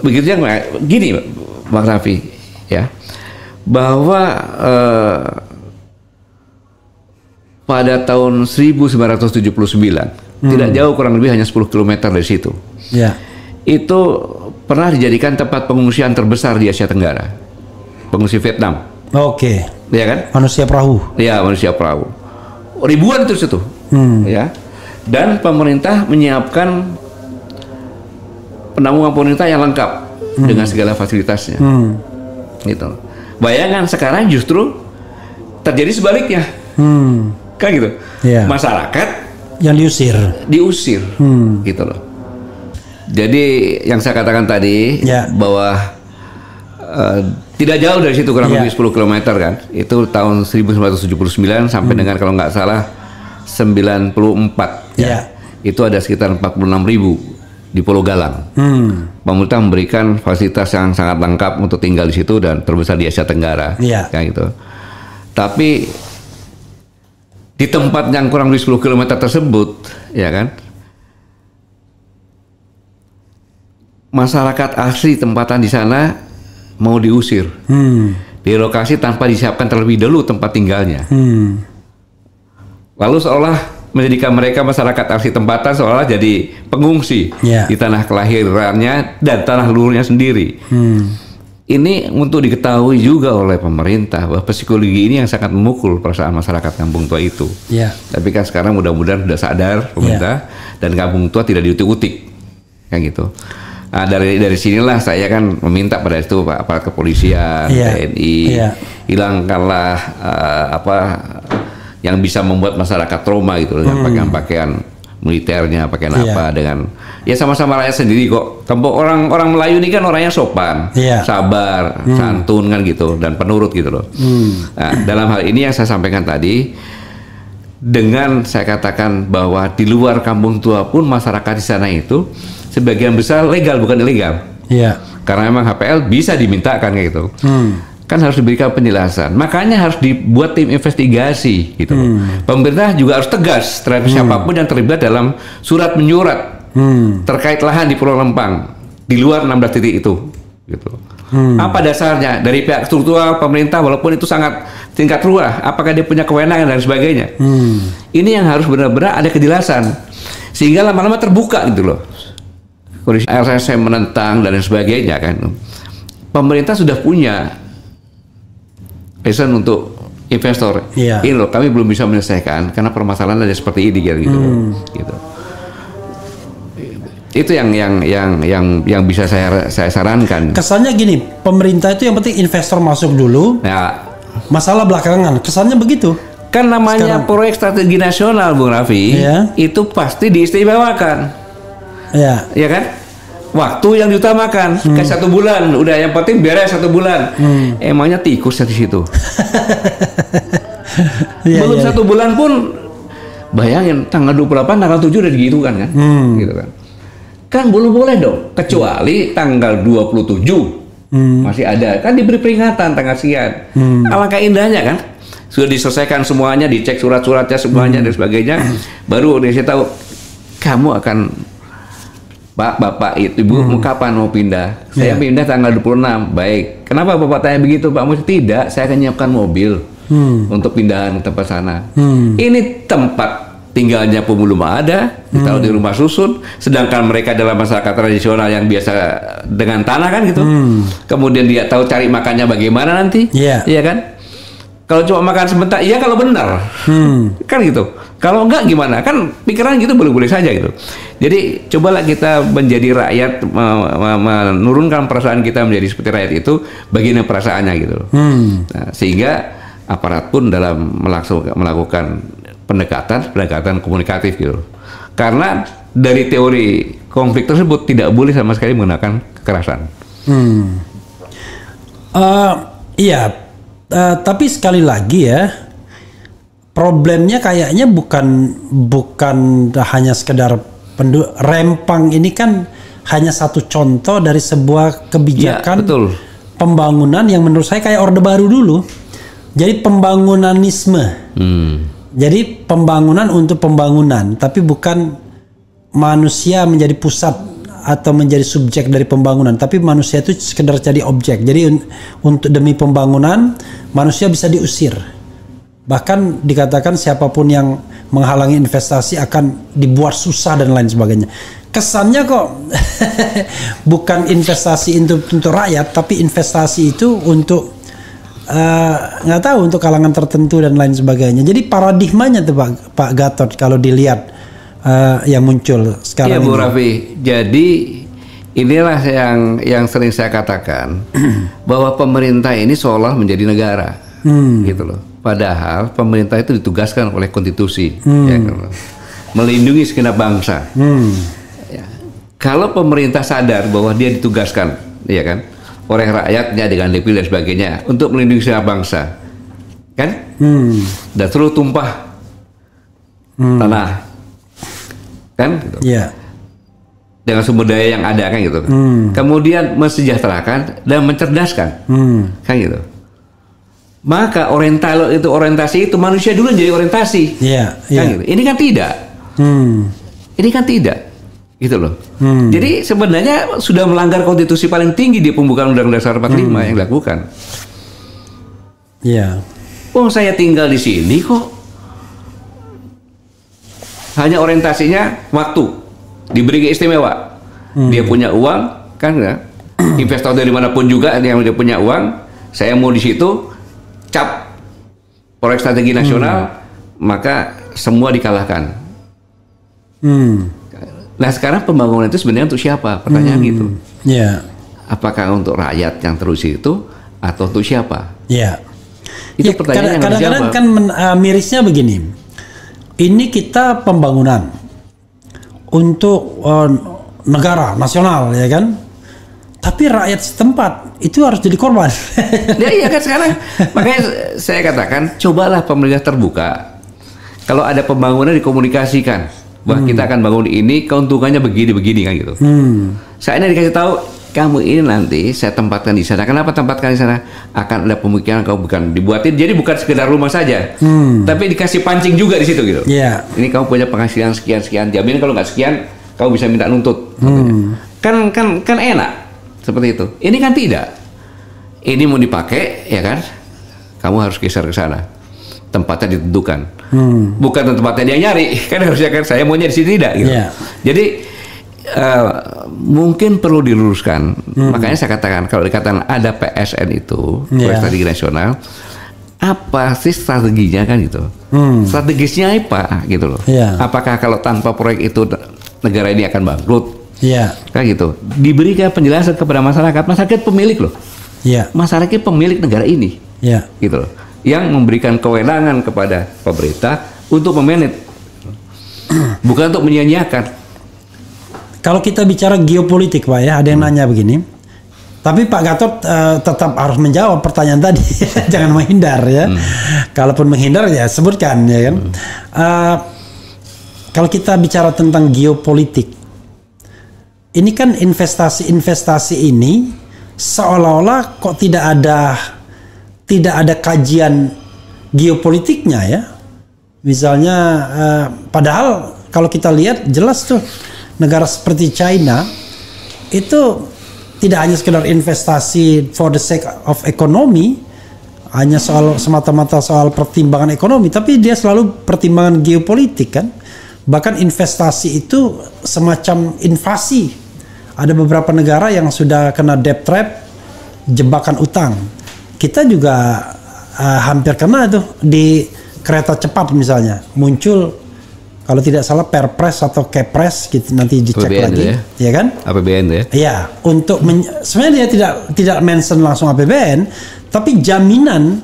Begitu yang gini Bang Raffi ya, bahwa pada tahun 1979 tidak jauh, kurang lebih hanya 10 km dari situ. Itu pernah dijadikan tempat pengungsian terbesar di Asia Tenggara. Pengungsi Vietnam. Ya kan? Manusia perahu. Ya, manusia perahu. Ribuan terus itu. Ya. Dan pemerintah menyiapkan penanggungan pemerintah yang lengkap dengan segala fasilitasnya. Gitu. Bayangkan sekarang justru terjadi sebaliknya. Kan gitu. Masyarakat yang diusir. Gitu loh. Jadi yang saya katakan tadi bahwa tidak jauh dari situ, kurang lebih 10 km kan. Itu tahun 1979 sampai dengan kalau nggak salah 94. Itu ada sekitar 46.000 di Pulau Galang. Pemerintah memberikan fasilitas yang sangat lengkap untuk tinggal di situ dan terbesar di Asia Tenggara, kayak gitu. Tapi di tempat yang kurang lebih 10 km tersebut, ya kan, masyarakat asli tempatan di sana mau diusir, direlokasi tanpa disiapkan terlebih dahulu tempat tinggalnya. Lalu seolah menjadikan mereka masyarakat asli tempatan seolah jadi pengungsi di tanah kelahirannya dan tanah luhurnya sendiri. Ini untuk diketahui juga oleh pemerintah bahwa psikologi ini yang sangat memukul perasaan masyarakat Kampung Tua itu. Tapi kan sekarang mudah-mudahan sudah sadar pemerintah dan Kampung Tua tidak diutik-utik, kayak gitu. Nah, dari sinilah saya kan meminta pada itu Pak aparat kepolisian, TNI, hilangkanlah yang bisa membuat masyarakat trauma gitu dengan pakaian militernya, pakaian apa dengan ya sama-sama rakyat sendiri kok. Orang Melayu ini kan orangnya sopan, sabar, santun kan gitu dan penurut gitu loh. Nah, dalam hal ini yang saya sampaikan tadi, dengan saya katakan bahwa di luar Kampung Tua pun masyarakat di sana itu sebagian besar legal bukan ilegal. Karena memang HPL bisa dimintakan kayak gitu. Kan harus diberikan penjelasan. Makanya harus dibuat tim investigasi gitu. Pemerintah juga harus tegas terhadap siapapun yang terlibat dalam surat menyurat terkait lahan di Pulau Lempang di luar 16 titik itu gitu. Apa dasarnya dari pihak struktural pemerintah walaupun itu sangat tingkat ruah, apakah dia punya kewenangan dan sebagainya. Ini yang harus benar-benar ada kejelasan sehingga lama-lama terbuka gitu loh. Kondisi LSM menentang dan sebagainya kan. Pemerintah sudah punya pesan untuk investor. Ini loh kami belum bisa menyelesaikan karena permasalahan ada seperti ini gitu. Gitu. Itu yang bisa saya sarankan. Kesannya gini, pemerintah itu yang penting investor masuk dulu. Masalah belakangan. Kesannya begitu. Kan namanya proyek strategi nasional, Bung Raffi, itu pasti diistimewakan. Ya kan? Waktu yang diutamakan kayak 1 bulan udah yang penting beres 1 bulan. Emangnya tikus di situ. Belum 1 bulan pun bayangin tanggal 28 tanggal 7 udah gitu kan gitu kan belum boleh dong kecuali tanggal 27 masih ada kan diberi peringatan tanggal sekian. Alangkah indahnya kan sudah diselesaikan semuanya, dicek surat-suratnya semuanya dan sebagainya, baru dia tahu kamu akan Pak, Bapak, Ibu, kapan mau pindah? Saya pindah tanggal 26. Baik. Kenapa Bapak tanya begitu, Pak? Tidak, saya akan nyiapkan mobil untuk pindahan ke tempat sana. Ini tempat tinggalnya pun belum ada, ditaruh di rumah susun. Sedangkan mereka adalah masyarakat tradisional yang biasa dengan tanah kan gitu. Kemudian dia tahu cari makannya bagaimana nanti, iya kan? Kalau cuma makan sebentar, iya kalau benar, kan gitu. Kalau enggak gimana? Kan pikiran gitu boleh-boleh saja gitu. Jadi cobalah kita menjadi rakyat, menurunkan perasaan kita menjadi seperti rakyat itu, bagian perasaannya gitu. Nah, sehingga aparat pun dalam melakukan pendekatan komunikatif gitu. Karena dari teori konflik tersebut tidak boleh sama sekali menggunakan kekerasan. Tapi sekali lagi ya. Problemnya kayaknya bukan hanya sekedar Rempang ini kan hanya satu contoh dari sebuah kebijakan pembangunan yang menurut saya kayak Orde Baru dulu. Jadi pembangunanisme. Jadi pembangunan untuk pembangunan, tapi bukan manusia menjadi pusat atau menjadi subjek dari pembangunan, tapi manusia itu sekedar jadi objek. Jadi untuk demi pembangunan manusia bisa diusir. Bahkan dikatakan siapapun yang menghalangi investasi akan dibuat susah dan lain sebagainya. Kesannya kok bukan investasi untuk rakyat, tapi investasi itu untuk nggak tahu untuk kalangan tertentu dan lain sebagainya. Jadi paradigmanya tuh Pak Gatot kalau dilihat yang muncul sekarang. Iya Bu Raffi. Jadi inilah yang sering saya katakan bahwa pemerintah ini seolah menjadi negara, gitu loh. Padahal pemerintah itu ditugaskan oleh konstitusi ya, melindungi segenap bangsa. Ya. Kalau pemerintah sadar bahwa dia ditugaskan, ya kan, oleh rakyatnya dengan dipilih dan sebagainya untuk melindungi segenap bangsa, kan, dan terus tumpah tanah, kan, gitu. dengan sumber daya yang ada kan gitu. Kemudian mensejahterakan dan mencerdaskan, kan gitu. Maka orientasi itu manusia dulu jadi orientasi, kan gitu. Ini kan tidak, ini kan tidak, gitu loh. Jadi sebenarnya sudah melanggar konstitusi paling tinggi di pembukaan Undang-Undang Dasar 45 yang dilakukan. Oh, saya tinggal di sini kok. Hanya orientasinya waktu. Diberi istimewa, dia punya uang, kan ya? Investor dari manapun juga yang dia punya uang, saya mau di situ, cap proyek strategi nasional, maka semua dikalahkan. Nah sekarang pembangunan itu sebenarnya untuk siapa? Pertanyaan gitu. Apakah untuk rakyat yang terus itu, atau untuk siapa? Itu pertanyaan yang kadang-kadang kan mirisnya begini. Ini kita pembangunan untuk negara nasional, ya kan? Tapi rakyat setempat itu harus jadi korban. Iya kan sekarang. Makanya saya katakan, cobalah pemerintah terbuka. Kalau ada pembangunan dikomunikasikan, bahwa kita akan bangun ini, keuntungannya begini-begini kan gitu. Saya ini dikasih tahu, kamu ini nanti saya tempatkan di sana. Kenapa tempatkan di sana? Akan ada pemikiran kamu bukan dibuatin. Jadi bukan sekedar rumah saja, tapi dikasih pancing juga di situ gitu. Ini kamu punya penghasilan sekian. Jamin kalau nggak sekian, kamu bisa minta nuntut. Kan enak seperti itu. Ini kan tidak. Ini mau dipakai, ya kan? Kamu harus geser ke sana. Tempatnya ditentukan. Bukan tempatnya dia nyari. Kan harusnya kan saya maunya di sini tidak. Gitu. Jadi mungkin perlu diluruskan. Makanya saya katakan kalau dikatakan ada PSN itu, proyek strategi nasional, apa sih strateginya kan gitu? Strategisnya apa gitu loh? Apakah kalau tanpa proyek itu negara ini akan bangkrut? Kan gitu. Diberikan penjelasan kepada masyarakat pemilik loh. Masyarakat pemilik negara ini, gitu loh. Yang memberikan kewenangan kepada pemerintah untuk memanage, bukan untuk menyia-nyiakan. Kalau kita bicara geopolitik, Pak ya, ada yang nanya begini. Tapi Pak Gatot tetap harus menjawab pertanyaan tadi, jangan menghindar ya. Kalaupun menghindar ya sebutkan ya kan. Kalau kita bicara tentang geopolitik, ini kan investasi ini seolah-olah kok tidak ada kajian geopolitiknya ya. Misalnya, padahal kalau kita lihat jelas tuh. Negara seperti China itu tidak hanya sekedar investasi for the sake of economy, hanya semata-mata soal pertimbangan ekonomi, tapi dia selalu pertimbangan geopolitik kan. Bahkan investasi itu semacam invasi. Ada beberapa negara yang sudah kena debt trap, jebakan utang. Kita juga hampir kena tuh di kereta cepat misalnya, muncul kalau tidak salah Perpres atau Kepres gitu, nanti dicek APBN lagi, ya kan? APBN ya? Iya, untuk sebenarnya dia tidak mention langsung APBN, tapi jaminan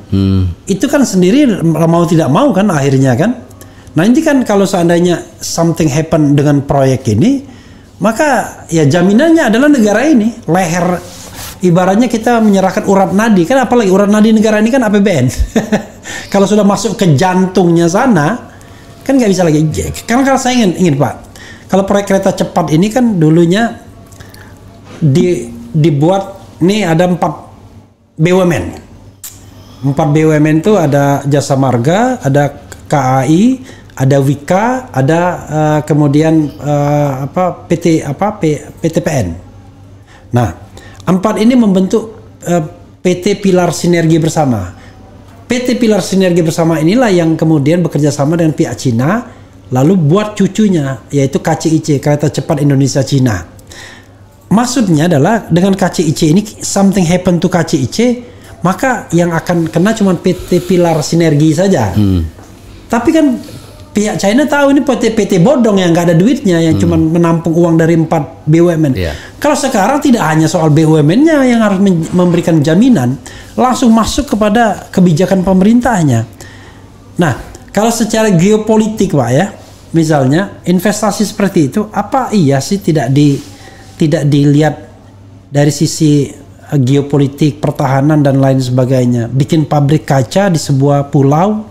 itu kan sendiri mau tidak mau kan akhirnya kan. Nah ini kan kalau seandainya something happen dengan proyek ini, maka ya jaminannya adalah negara ini, leher ibaratnya kita menyerahkan urat nadi kan, apalagi urat nadi negara ini kan APBN. Kalau sudah masuk ke jantungnya sana, kan nggak bisa lagi. Karena kalau saya ingin Pak, kalau proyek kereta cepat ini kan dulunya dibuat, nih ada 4 BUMN. 4 BUMN itu ada Jasa Marga, ada KAI, ada Wika, ada kemudian PTPN. Nah, 4 ini membentuk PT Pilar Sinergi Bersama. PT Pilar Sinergi Bersama inilah yang kemudian bekerja sama dengan pihak Cina, lalu buat cucunya yaitu KCIC, Kereta Cepat Indonesia Cina. Maksudnya adalah dengan KCIC ini something happen to KCIC, maka yang akan kena cuma PT Pilar Sinergi saja. Tapi kan pihak China tahu ini PT bodong yang nggak ada duitnya, yang cuma menampung uang dari 4 BUMN. Kalau sekarang tidak hanya soal BUMN-nya yang harus memberikan jaminan, langsung masuk kepada kebijakan pemerintahnya. Nah, kalau secara geopolitik Pak ya, misalnya investasi seperti itu, apa iya sih tidak dilihat dari sisi geopolitik, pertahanan dan lain sebagainya? Bikin pabrik kaca di sebuah pulau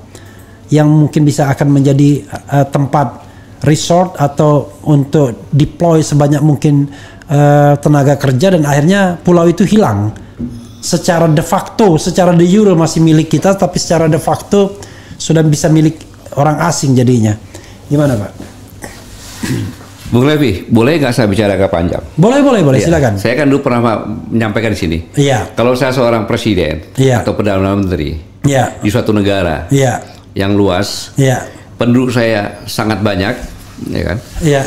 yang mungkin bisa akan menjadi tempat resort atau untuk deploy sebanyak mungkin tenaga kerja, dan akhirnya pulau itu hilang. Secara de facto, secara de jure masih milik kita, tapi secara de facto sudah bisa milik orang asing jadinya. Gimana Pak? Bung Levi, boleh nggak saya bicara agak panjang? Boleh, Ya, silakan. saya kan dulu pernah menyampaikan di sini. Iya. Kalau saya seorang presiden atau perdana menteri di suatu negara yang luas, penduduk saya sangat banyak, ya kan?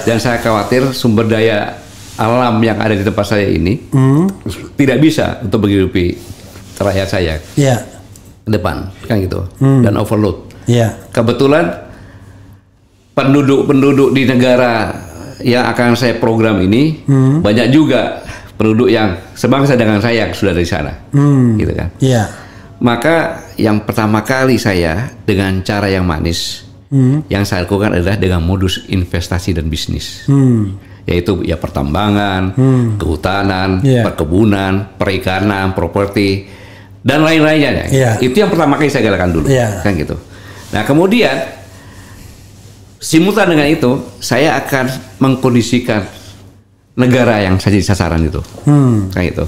Dan saya khawatir sumber daya alam yang ada di tempat saya ini tidak bisa untuk menghidupi rakyat saya ke depan, kan gitu, dan overload. Kebetulan penduduk di negara yang akan saya program ini banyak juga penduduk yang sebangsa dengan saya yang sudah dari sana, gitu kan. Maka yang pertama kali saya dengan cara yang manis, yang saya lakukan adalah dengan modus investasi dan bisnis, yaitu ya pertambangan, kehutanan, perkebunan, perikanan, properti dan lain-lainnya. Itu yang pertama kali saya galakan dulu, kan gitu. Nah kemudian simultan dengan itu, saya akan mengkondisikan negara yang saya jadi sasaran itu, kayak gitu.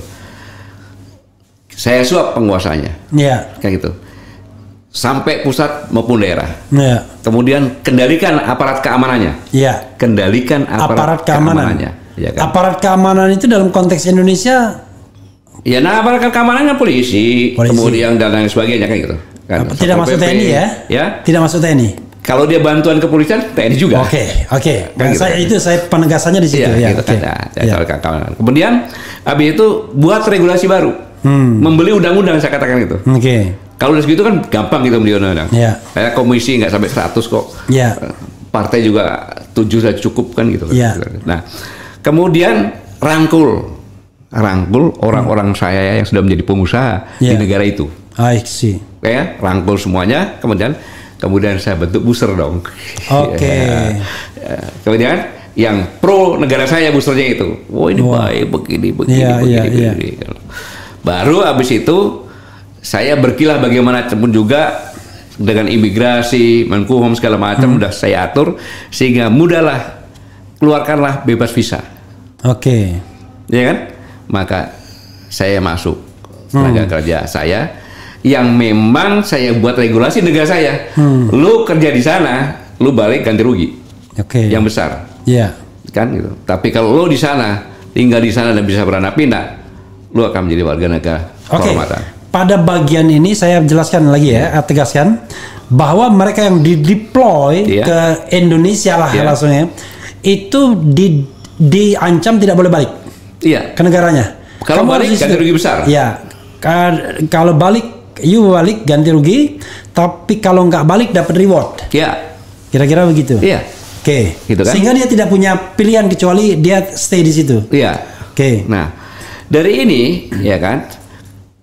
Saya suap penguasanya, kayak gitu, sampai pusat maupun daerah. Kemudian kendalikan aparat keamanannya, kendalikan aparat keamanannya. Ya kan? Aparat keamanan itu dalam konteks Indonesia, ya, nah aparat keamanannya polisi, kemudian dan lain sebagainya, kayak gitu. Kan, tidak masuk TNI ya? Tidak masuk TNI. Kalau dia bantuan kepolisian, TNI juga. Oke. Kan gitu. Saya penegasannya di situ. Gitu kan. Kemudian, habis itu buat regulasi baru, membeli undang-undang, saya katakan itu. Kalau udah segitu kan gampang gitu beli undang-undang. Saya komisi nggak sampai 100 kok. Partai juga 7 sudah cukup kan gitu. Nah, kemudian rangkul orang-orang saya yang sudah menjadi pengusaha di negara itu. I see. Rangkul semuanya, kemudian saya bentuk booster dong. Kemudian yang pro negara saya boosternya itu, ini baik begini. Baru habis itu saya berkilah bagaimana pun juga dengan imigrasi, Menkumham segala macam udah saya atur sehingga mudahlah, keluarkanlah bebas visa. Ya kan? Maka saya masuk tenaga kerja saya yang memang saya buat regulasi negara saya. Lu kerja di sana, lu balik ganti rugi. Yang besar. Kan gitu. Tapi kalau lu di sana, tinggal di sana dan bisa beranak pinak, lu akan menjadi warga negara kehormatan. Pada bagian ini saya jelaskan lagi tegaskan bahwa mereka yang dideploy ke Indonesia lah langsungnya itu diancam tidak boleh balik. Ke negaranya. Kalau balik ganti rugi besar. Kalau balik balik ganti rugi, tapi kalau nggak balik dapat reward. Kira-kira begitu. Gitu kan? Sehingga dia tidak punya pilihan kecuali dia stay di situ. Nah, dari ini ya kan,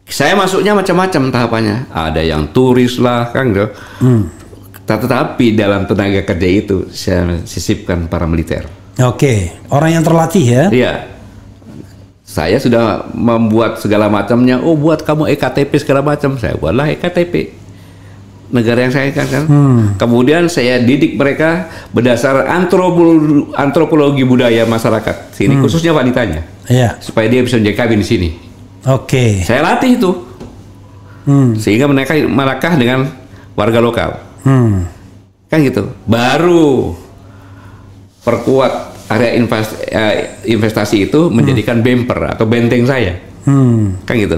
saya masuknya macam-macam tahapannya. Ada yang turis lah, kan gitu. Tetapi dalam tenaga kerja itu saya sisipkan para militer. Orang yang terlatih ya. Saya sudah membuat segala macamnya. Buat kamu EKTP segala macam. Saya buatlah EKTP negara yang saya kan. Kemudian saya didik mereka berdasar antropologi budaya masyarakat sini, khususnya wanitanya, supaya dia bisa menjadi kabin di sini. Saya latih itu, sehingga mereka melakah dengan warga lokal, kan gitu. Baru perkuat area investasi itu menjadikan bumper atau benteng saya, kan gitu.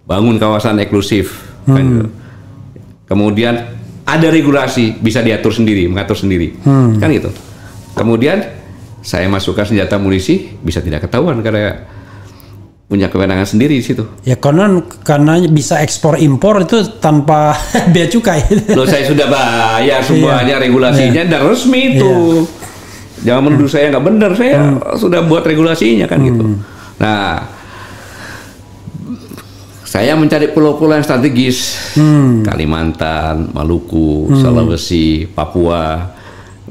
Bangun kawasan eksklusif, kan gitu. Kemudian ada regulasi, bisa diatur sendiri, mengatur sendiri, kan gitu. Kemudian saya masukkan senjata munisi, bisa tidak ketahuan karena punya kewenangan sendiri di situ. Karena bisa ekspor impor itu tanpa bea cukai. Loh, saya sudah bayar semuanya regulasinya dan resmi itu. Jangan menuduh saya nggak benar, saya sudah buat regulasinya kan gitu. Nah, saya mencari pulau-pulau yang strategis, Kalimantan, Maluku, Sulawesi, Papua.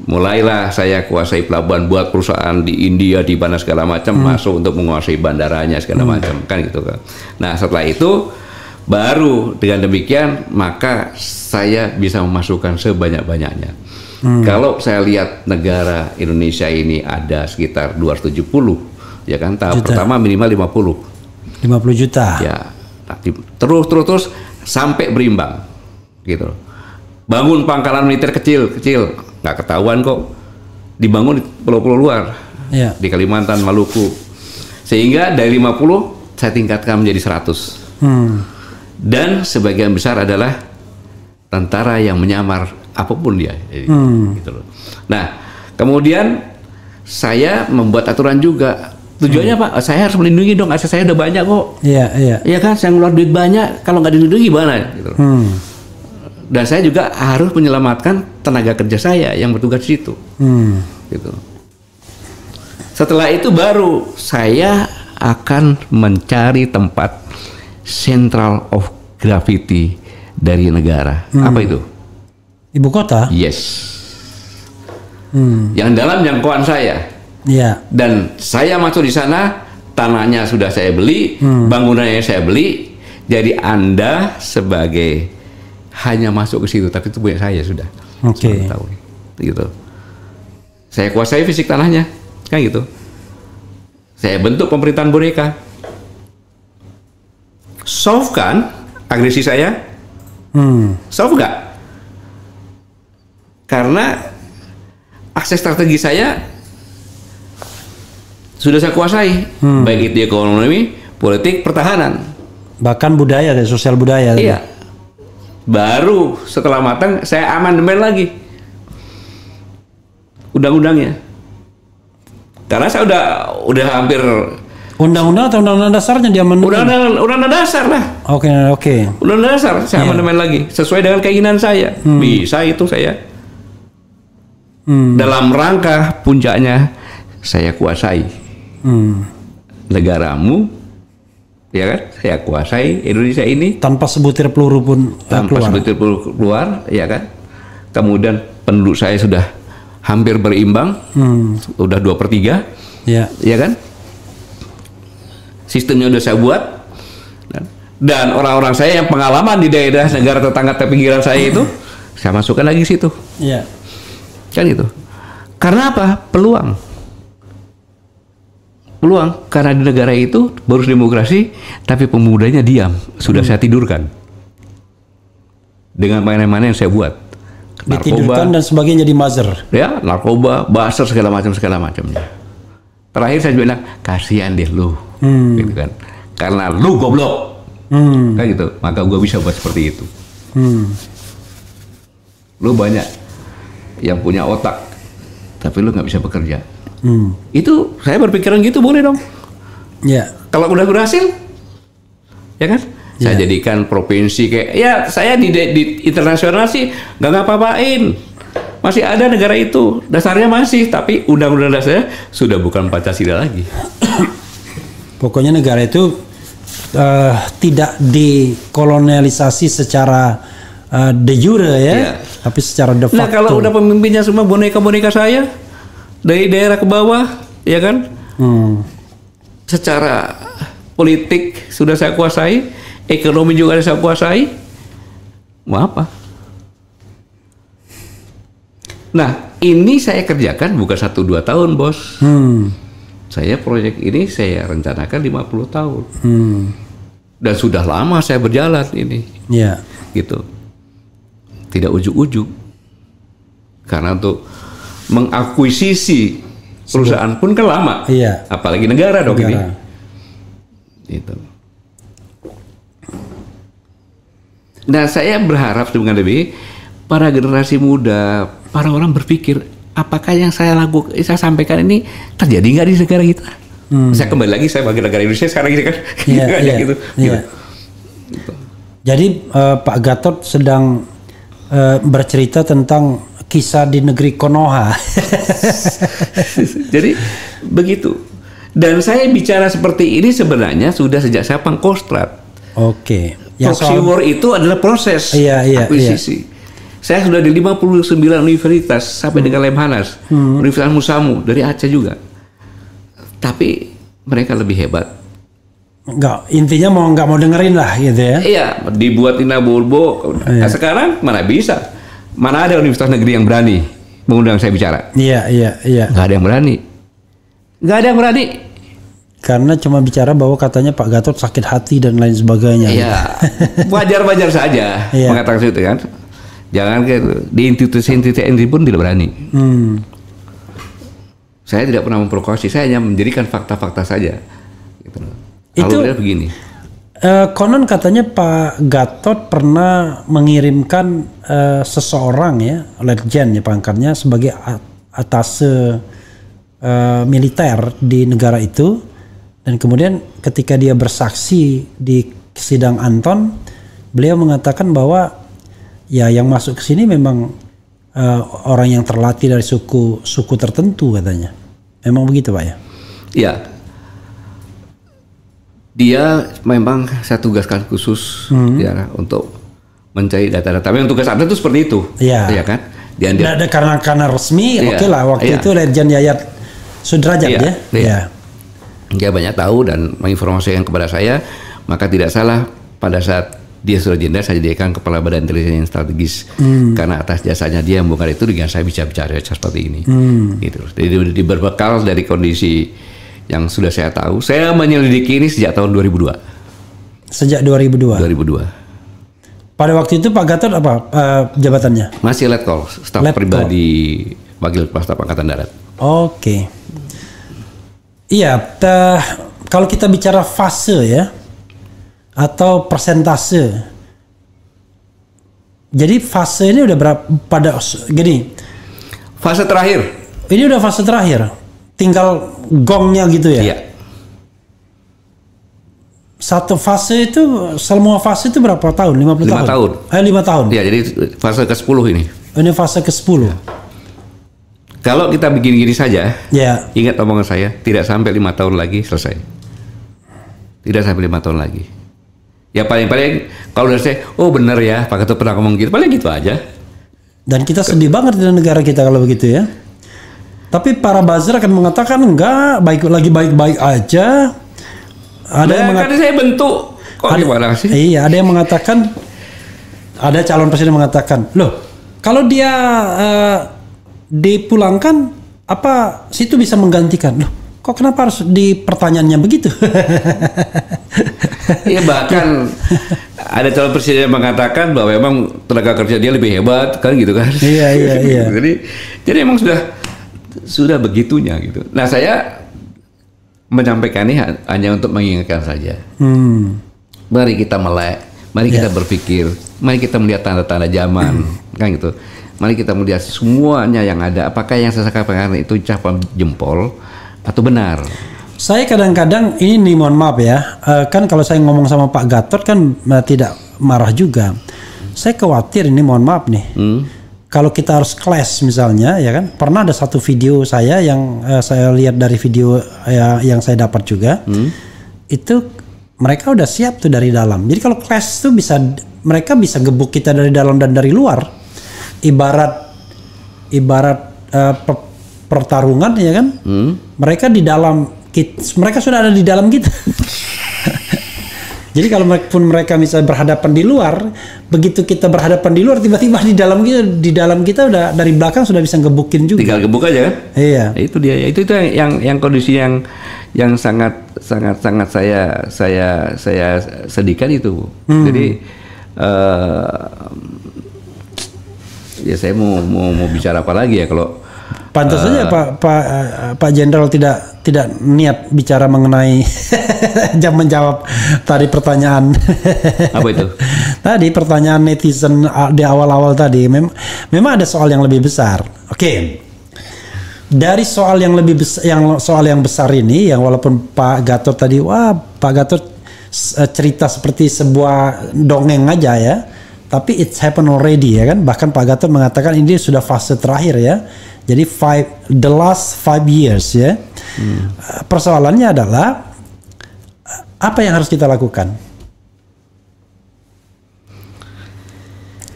Mulailah saya kuasai pelabuhan, buat perusahaan di India, di mana segala macam, masuk untuk menguasai bandaranya segala macam, kan gitu kan. Nah, setelah itu baru dengan demikian maka saya bisa memasukkan sebanyak-banyaknya. Kalau saya lihat negara Indonesia ini ada sekitar 270, ya kan, tahap pertama minimal 50 juta. Ya, terus sampai berimbang, gitu. Bangun pangkalan militer kecil, nggak ketahuan kok, dibangun di pulau-pulau luar, di Kalimantan, Maluku, sehingga dari 50 saya tingkatkan menjadi 100. Dan sebagian besar adalah tentara yang menyamar apapun dia, gitu loh. Nah, kemudian saya membuat aturan juga. Tujuannya Pak, saya harus melindungi dong, aset saya udah banyak kok. Iya kan, saya ngeluar duit banyak, kalau nggak dilindungi gimana? Gitu. Dan saya juga harus menyelamatkan tenaga kerja saya yang bertugas di situ. Gitu. Setelah itu baru saya akan mencari tempat central of gravity dari negara. Apa itu? Ibu kota? Yes. Yang dalam jangkauan saya. Dan saya masuk di sana, tanahnya sudah saya beli, bangunannya saya beli. Jadi Anda sebagai hanya masuk ke situ, tapi itu punya saya sudah. Tahun, gitu. Saya kuasai fisik tanahnya, kan gitu. Saya bentuk pemerintahan boneka. Solve kan agresi saya? Solve nggak? Karena akses strategi saya sudah saya kuasai, baik itu ekonomi, politik, pertahanan, bahkan budaya, sosial budaya. Iya. Baru setelah matang saya amandemen lagi undang-undangnya, karena saya udah hampir. Undang-undang atau undang-undang dasarnya dia undang-undang dasar lah. Oke. Undang-undang dasar saya amandemen lagi sesuai dengan keinginan saya. Bisa itu saya. Dalam rangka puncaknya saya kuasai negaramu, ya kan? Saya kuasai Indonesia ini tanpa sebutir peluru pun keluar, ya kan? Kemudian penduduk saya sudah hampir berimbang, udah 2/3, ya kan? Sistemnya udah saya buat, dan orang-orang saya yang pengalaman di daerah negara tetangga pinggiran saya itu, saya masukkan lagi situ. Kan itu. Karena apa? Peluang. Karena di negara itu baru demokrasi, tapi pemudanya diam. Sudah saya tidurkan. Dengan mainan-mainan yang saya buat. Ditidurkan dan sebagainya jadi buzzer. Ya, narkoba, buzzer segala macamnya. Terakhir saya bilang, kasihan deh lu. Gitu kan. Karena lu goblok. Kan gitu. Maka gua bisa buat seperti itu. Lu banyak yang punya otak, tapi lu nggak bisa bekerja. Itu saya berpikiran gitu, boleh dong. Kalau udah berhasil, ya kan? Saya jadikan provinsi kayak, ya saya di internasional sih nggak ngapa-ngapain. Masih ada negara itu, dasarnya masih, tapi undang-undang dasarnya sudah bukan Pancasila lagi. Pokoknya negara itu tidak dikolonialisasi secara de jure tapi secara de facto. Nah, kalau udah pemimpinnya semua boneka-boneka saya dari daerah ke bawah, ya kan? Secara politik sudah saya kuasai, ekonomi juga saya kuasai. Mau apa? Nah, ini saya kerjakan bukan 1-2 tahun, Bos. Saya proyek ini saya rencanakan 50 tahun. Dan sudah lama saya berjalan ini. Gitu. Tidak ujuk-ujuk, karena untuk mengakuisisi perusahaan pun kan lama, apalagi negara dong ini. Gitu. Nah, saya berharap dengan lebih para generasi muda, para orang berpikir, apakah yang saya sampaikan ini terjadi nggak di negara kita? Saya kembali lagi, saya bagi negara Indonesia sekarang ini kan, gitu. Jadi Pak Gatot sedang bercerita tentang kisah di negeri Konoha. Jadi begitu. Dan saya bicara seperti ini sebenarnya sudah sejak saya Pangkostrat. Proxy war itu adalah proses akuisisi. Saya sudah di 59 universitas sampai dengan Lemhanas, Universitas Musamu dari Aceh juga. Tapi mereka lebih hebat. Intinya nggak mau dengerin lah gitu ya. Iya, dibuat Ina Bulbo. Nah, sekarang mana bisa? Mana ada universitas negeri yang berani mengundang saya bicara. Iya. Nggak ada yang berani. Nggak ada yang berani. Karena cuma bicara bahwa katanya Pak Gatot sakit hati dan lain sebagainya. Iya, wajar-wajar saja mengatakan itu kan. Jangan di institusi pun tidak berani. Saya tidak pernah memprovokasi, saya hanya menjadikan fakta-fakta saja. Gitu. Kalau begini. Konon katanya Pak Gatot pernah mengirimkan seseorang ya, letjen ya pangkatnya sebagai atase militer di negara itu, dan kemudian ketika dia bersaksi di sidang Anton, beliau mengatakan bahwa ya yang masuk ke sini memang orang yang terlatih dari suku tertentu katanya. Memang begitu Pak ya? Iya. Dia memang saya tugaskan khusus ya, untuk mencari data-data. Memang tugas Anda itu seperti itu. Iya. Ya kan? Karena resmi, oke lah. Waktu itu Letjen Yayat Sudrajat ya. Iya. Dia banyak tahu dan menginformasikan kepada saya, maka tidak salah pada saat dia sudah jenderal saya jadikan kepala Badan Intelijen yang Strategis karena atas jasanya dia membongkar itu dengan saya bisa bicara seperti ini. Gitu. Jadi berbekal dari kondisi yang sudah saya tahu, saya menyelidiki ini sejak tahun 2002. Sejak 2002. 2002. Pada waktu itu Pak Gatot apa jabatannya? Masih Letkol, staf pribadi Wakil Kepala Staf Angkatan Darat. Oke. Iya, kalau kita bicara fase ya, atau persentase. Jadi fase ini udah berapa gini. Fase terakhir. Ini udah fase terakhir. Tinggal gongnya gitu ya. Iya. Satu fase itu, semua fase itu berapa tahun? 50 5 tahun. 5 tahun. Iya, jadi fase ke-10 ini. Ini fase ke-10. Ya. Kalau kita begini-gini saja, ingat omongan saya, tidak sampai 5 tahun lagi selesai. Tidak sampai 5 tahun lagi. Ya paling-paling kalau udah saya, oh benar ya Pak Gatot pernah ngomong gitu, paling gitu aja. Dan kita sedih banget di negara kita kalau begitu ya. Tapi para buzzer akan mengatakan enggak, baik-baik aja. Ada yang mengatakan saya bentuk kok gimana sih? Iya, ada yang mengatakan, ada calon presiden mengatakan, loh kalau dia dipulangkan, apa situ bisa menggantikan? Loh, kok kenapa harus di pertanyaannya begitu? Iya, bahkan ada calon presiden yang mengatakan bahwa memang tenaga kerja dia lebih hebat kan gitu kan? Iya. jadi emang sudah begitunya gitu. Nah saya menyampaikan ini hanya untuk mengingatkan saja. Mari kita melek, mari kita berpikir, mari kita melihat tanda-tanda zaman, kan gitu. Mari kita melihat semuanya yang ada. Apakah yang saya sampaikan itu ucapan jempol atau benar? Saya kadang-kadang ini mohon maaf ya, kan kalau saya ngomong sama Pak Gatot kan tidak marah juga. Saya khawatir ini mohon maaf nih. Kalau kita harus clash misalnya, ya kan? Pernah ada satu video saya yang saya lihat dari video yang saya dapat juga, itu mereka udah siap tuh dari dalam. Jadi kalau clash tuh mereka bisa gebuk kita dari dalam dan dari luar. Ibarat pertarungan ya kan? Mereka di dalam mereka sudah ada di dalam kita. Jadi kalau mereka misalnya berhadapan di luar, begitu kita berhadapan di luar, tiba-tiba di dalam kita udah dari belakang sudah bisa ngebukin juga. Tinggal gebuk aja kan? Iya. Itu dia. Itu yang kondisi yang sangat saya sedihkan itu. Jadi ya saya mau bicara apa lagi ya kalau pantas saja Pak Jenderal tidak niat bicara mengenai menjawab tadi pertanyaan. Apa itu? Tadi pertanyaan netizen di awal-awal tadi memang ada soal yang lebih besar. Oke. Dari soal yang lebih besar, soal yang besar ini, yang walaupun Pak Gatot tadi, Pak Gatot cerita seperti sebuah dongeng aja ya. Tapi it's happened already ya kan. Bahkan Pak Gatot mengatakan ini sudah fase terakhir ya. Jadi the last 5 years ya. Persoalannya adalah apa yang harus kita lakukan?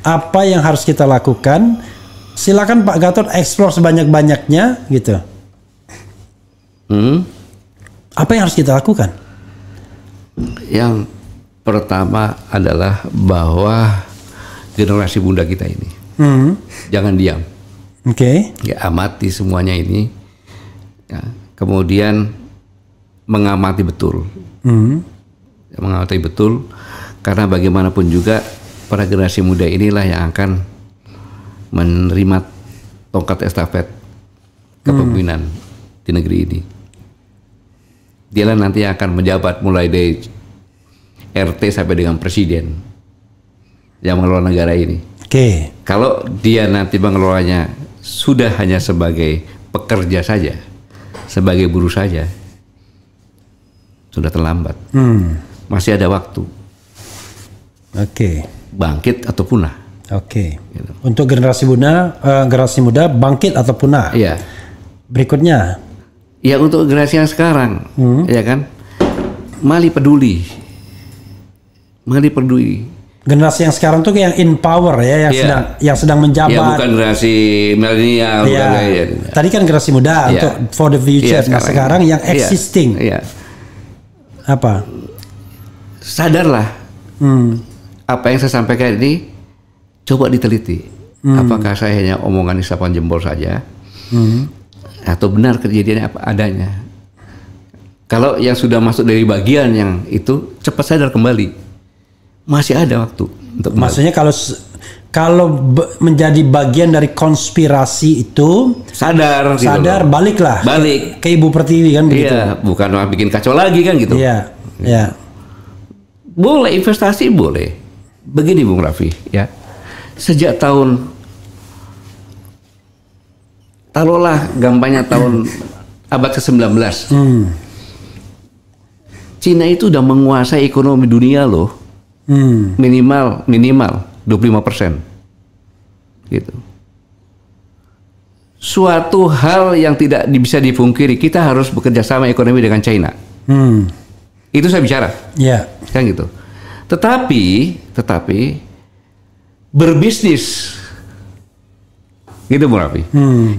Apa yang harus kita lakukan? Silakan Pak Gatot explore sebanyak-banyaknya gitu. Apa yang harus kita lakukan? Yang pertama adalah bahwa generasi muda kita ini jangan diam. Oke. Ya, amati semuanya ini. Ya, kemudian mengamati betul. Ya, mengamati betul, karena bagaimanapun juga para generasi muda inilah yang akan menerima tongkat estafet kepemimpinan di negeri ini. Dialah nanti yang akan menjabat mulai dari RT sampai dengan presiden yang mengelola negara ini. Oke. Kalau dia nanti mengelolanya sudah hanya sebagai pekerja saja, sebagai buruh saja, sudah terlambat. Masih ada waktu. Oke. Bangkit atau punah. Oke. Gitu. Untuk generasi muda bangkit atau punah. Iya. Berikutnya. Ya, untuk generasi yang sekarang, ya kan, mari peduli. Generasi yang sekarang tuh yang in power ya, yang sedang menjabat. Ya, bukan generasi milenial. Ya. Tadi kan generasi muda untuk for the future. Nah, sekarang yang existing. Iya. Apa? Sadarlah. Apa yang saya sampaikan ini coba diteliti. Apakah saya hanya omongan isapan jempol saja? Atau benar kejadiannya apa adanya? Kalau yang sudah masuk dari bagian yang itu, cepat sadar kembali. Masih ada waktu untuk kembali. Maksudnya kalau menjadi bagian dari konspirasi itu sadar, baliklah. Balik ke Ibu Pertiwi kan begitu. Iya, bukan malah bikin kacau lagi kan gitu. Iya, iya. Boleh investasi, boleh. Begini Bung Raffi, ya. Sejak tahun, taruhlah gampangnya tahun abad ke-19. Cina itu udah menguasai ekonomi dunia loh. Minimal 25%. Gitu. Suatu hal yang tidak bisa dipungkiri, kita harus bekerja sama ekonomi dengan China. Itu saya bicara. Iya. Kan gitu. Tetapi berbisnis, gitu Bu Raffi.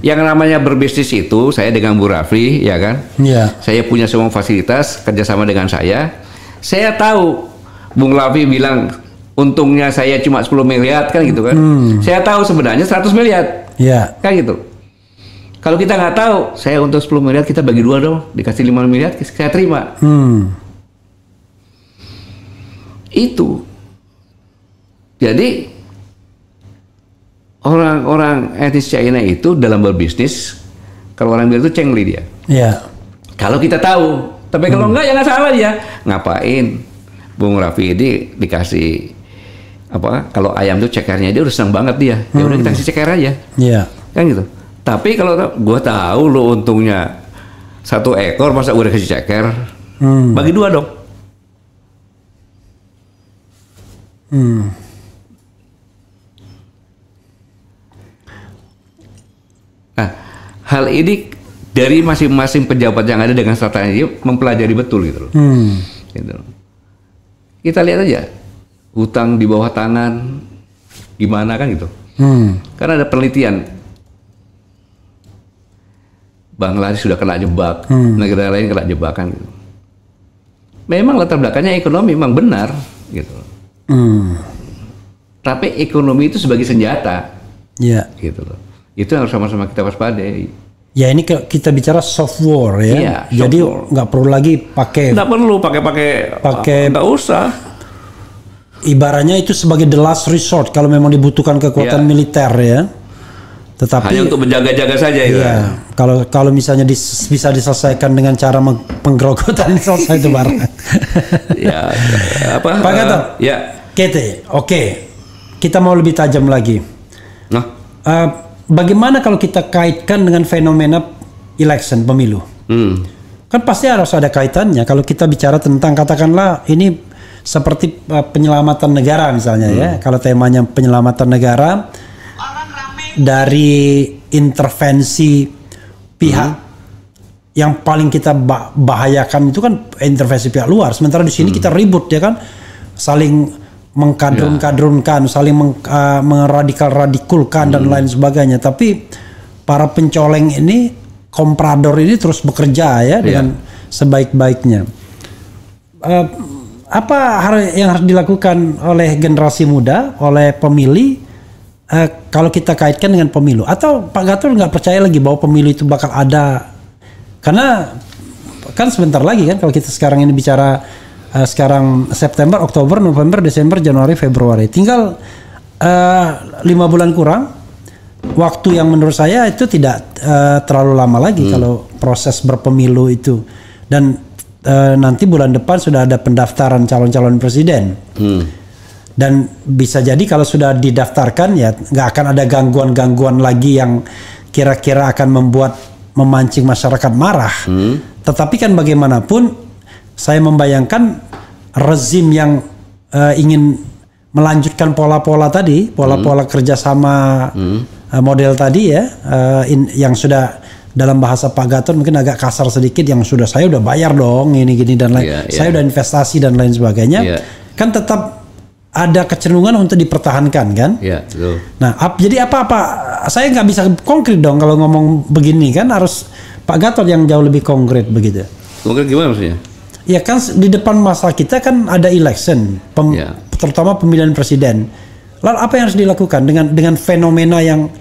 Yang namanya berbisnis itu, saya dengan Bu Raffi, ya kan? Iya. Saya punya semua fasilitas kerjasama dengan saya. Saya tahu Bung Raffi bilang untungnya saya cuma 10 miliar kan gitu kan? Saya tahu sebenarnya 100 miliar. Iya. Kan gitu. Kalau kita nggak tahu, saya untuk 10 miliar kita bagi 2 dong, dikasih 5 miliar, saya terima. Itu. Jadi orang-orang etnis China itu dalam berbisnis, kalau orang bilang itu cengli dia. Iya. Kalau kita tahu, tapi kalau enggak ya nggak salah dia. Ngapain Bung Raffi ini dikasih apa? Kalau ayam tuh cekernya dia udah senang banget dia. Ya udah kita kasih ceker aja. Iya. Kan gitu. Tapi kalau gue tahu lo untungnya 1 ekor, masa gue udah kasih ceker, bagi 2 dong. Nah, hal ini dari masing-masing pejabat yang ada dengan strategi mempelajari betul gitu loh. Gitu. Kita lihat aja hutang di bawah tangan gimana kan gitu. Karena ada penelitian. Bangladesh sudah kena jebak, negara lain kena jebakan gitu. Memang latar belakangnya ekonomi memang benar gitu. Tapi ekonomi itu sebagai senjata. Iya. Gitu loh. Itu yang harus sama-sama kita waspadai. Ya ini kita bicara soft war ya. Iya, jadi nggak perlu lagi pakai. Nggak perlu pakai. Nggak usah. Ibaratnya itu sebagai the last resort kalau memang dibutuhkan kekuatan militer ya. Tetapi hanya untuk menjaga-jaga saja itu. Iya. Kalau misalnya bisa diselesaikan dengan cara penggerogotan selesai itu barang. Ya. Apa? Pak Gatot. Ya. Oke. Kita mau lebih tajam lagi. Nah. Bagaimana kalau kita kaitkan dengan fenomena election pemilu? Kan pasti harus ada kaitannya. Kalau kita bicara tentang katakanlah ini seperti penyelamatan negara misalnya ya. Kalau temanya penyelamatan negara dari intervensi pihak yang paling kita bahayakan itu kan intervensi pihak luar. Sementara di sini kita ribut ya kan, saling mengkadrun-kadrunkan, saling meradikal-radikulkan dan lain sebagainya. Tapi para pencoleng ini, komprador ini terus bekerja ya dengan sebaik-baiknya. Apa yang harus dilakukan oleh generasi muda, oleh pemilih kalau kita kaitkan dengan pemilu, atau Pak Gatot nggak percaya lagi bahwa pemilu itu bakal ada, karena kan sebentar lagi kan, kalau kita sekarang ini bicara sekarang September, Oktober, November, Desember, Januari, Februari, tinggal 5 bulan kurang. Waktu yang menurut saya itu tidak terlalu lama lagi kalau proses berpemilu itu, dan nanti bulan depan sudah ada pendaftaran calon-calon presiden. Dan bisa jadi kalau sudah didaftarkan ya nggak akan ada gangguan-gangguan lagi yang kira-kira akan memancing masyarakat marah. Tetapi kan bagaimanapun saya membayangkan rezim yang ingin melanjutkan pola-pola tadi, pola-pola kerjasama model tadi ya, yang sudah dalam bahasa Pak Gatot mungkin agak kasar sedikit, yang saya udah bayar dong ini gini dan lain, saya udah investasi dan lain sebagainya, kan tetap ada kecenderungan untuk dipertahankan kan? Betul. Nah, jadi apa-apa saya nggak bisa konkret dong kalau ngomong begini kan, harus Pak Gatot yang jauh lebih konkret begitu. Konkret gimana maksudnya? Ya kan di depan masa kita kan ada election, terutama pemilihan presiden. Lalu apa yang harus dilakukan dengan fenomena yang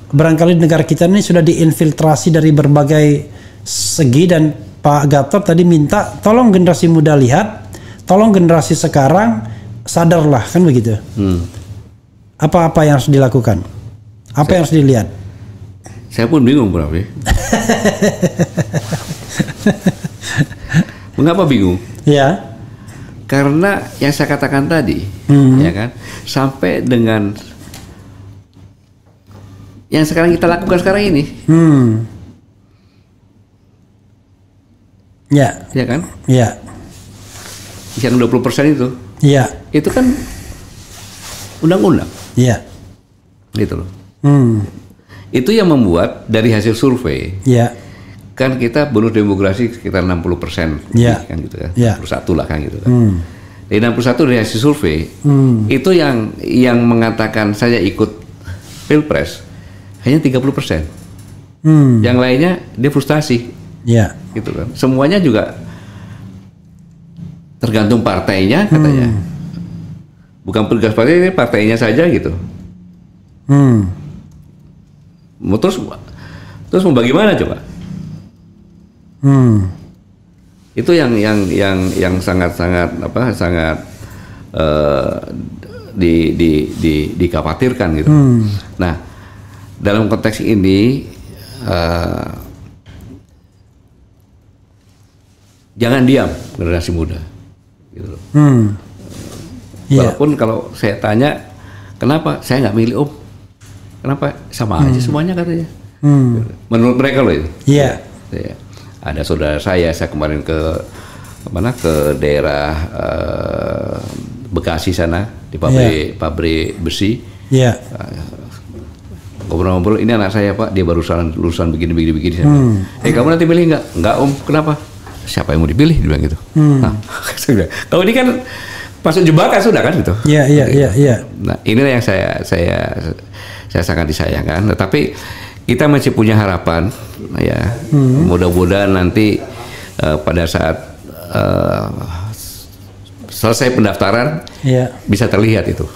barangkali negara kita ini sudah diinfiltrasi dari berbagai segi, dan Pak Gatot tadi minta tolong generasi muda lihat, tolong generasi sekarang sadarlah kan begitu. Apa-apa yang harus dilakukan? Apa yang harus dilihat? Saya pun bingung Prof. Mengapa bingung? Ya. Karena yang saya katakan tadi, ya kan, sampai dengan yang sekarang kita lakukan sekarang ini, ya kan, yang 20% itu, itu kan undang-undang, gitu loh. Itu yang membuat dari hasil survei, kan kita bonus demografi sekitar 60%, kan gitu kan, 61 lah kan gitu kan. Dari 61 dari hasil survei, itu yang mengatakan saya ikut pilpres hanya 30%. Yang lainnya dia frustasi, gitu kan. Semuanya juga tergantung partainya katanya, bukan petugas partai, partainya saja gitu. Terus mau bagaimana coba? Itu yang sangat dikhawatirkan gitu. Nah, dalam konteks ini jangan diam generasi muda, gitu loh. Walaupun kalau saya tanya kenapa saya nggak milih Om, kenapa sama aja semuanya katanya. Menurut mereka loh itu. Ada saudara saya kemarin ke daerah Bekasi sana di pabrik besi. Ngobrol-ngobrol, ini anak saya Pak, dia barusan lulusan begini. Kamu nanti milih nggak? Nggak Om, kenapa? Siapa yang mau dipilih? Dia bilang gitu. Nah, kalau ini kan masuk jebakan sudah kan gitu. Nah, inilah yang saya sangat disayangkan. Tetapi kita masih punya harapan, ya. Mudah-mudahan nanti pada saat selesai pendaftaran bisa terlihat itu.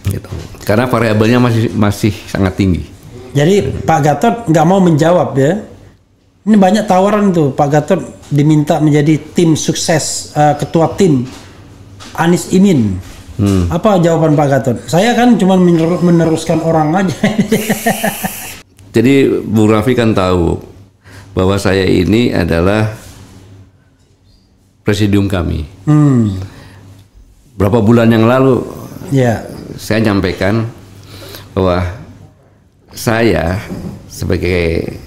Gitu. Karena variabelnya masih sangat tinggi. Jadi Pak Gatot nggak mau menjawab ya. Ini banyak tawaran tuh, Pak Gatot diminta menjadi tim sukses, ketua tim Anies Imin. Apa jawaban Pak Gatot? Saya kan cuma meneruskan orang aja. Jadi Bu Raffi kan tahu bahwa saya ini adalah presidium kami. Berapa bulan yang lalu saya nyampaikan bahwa saya sebagai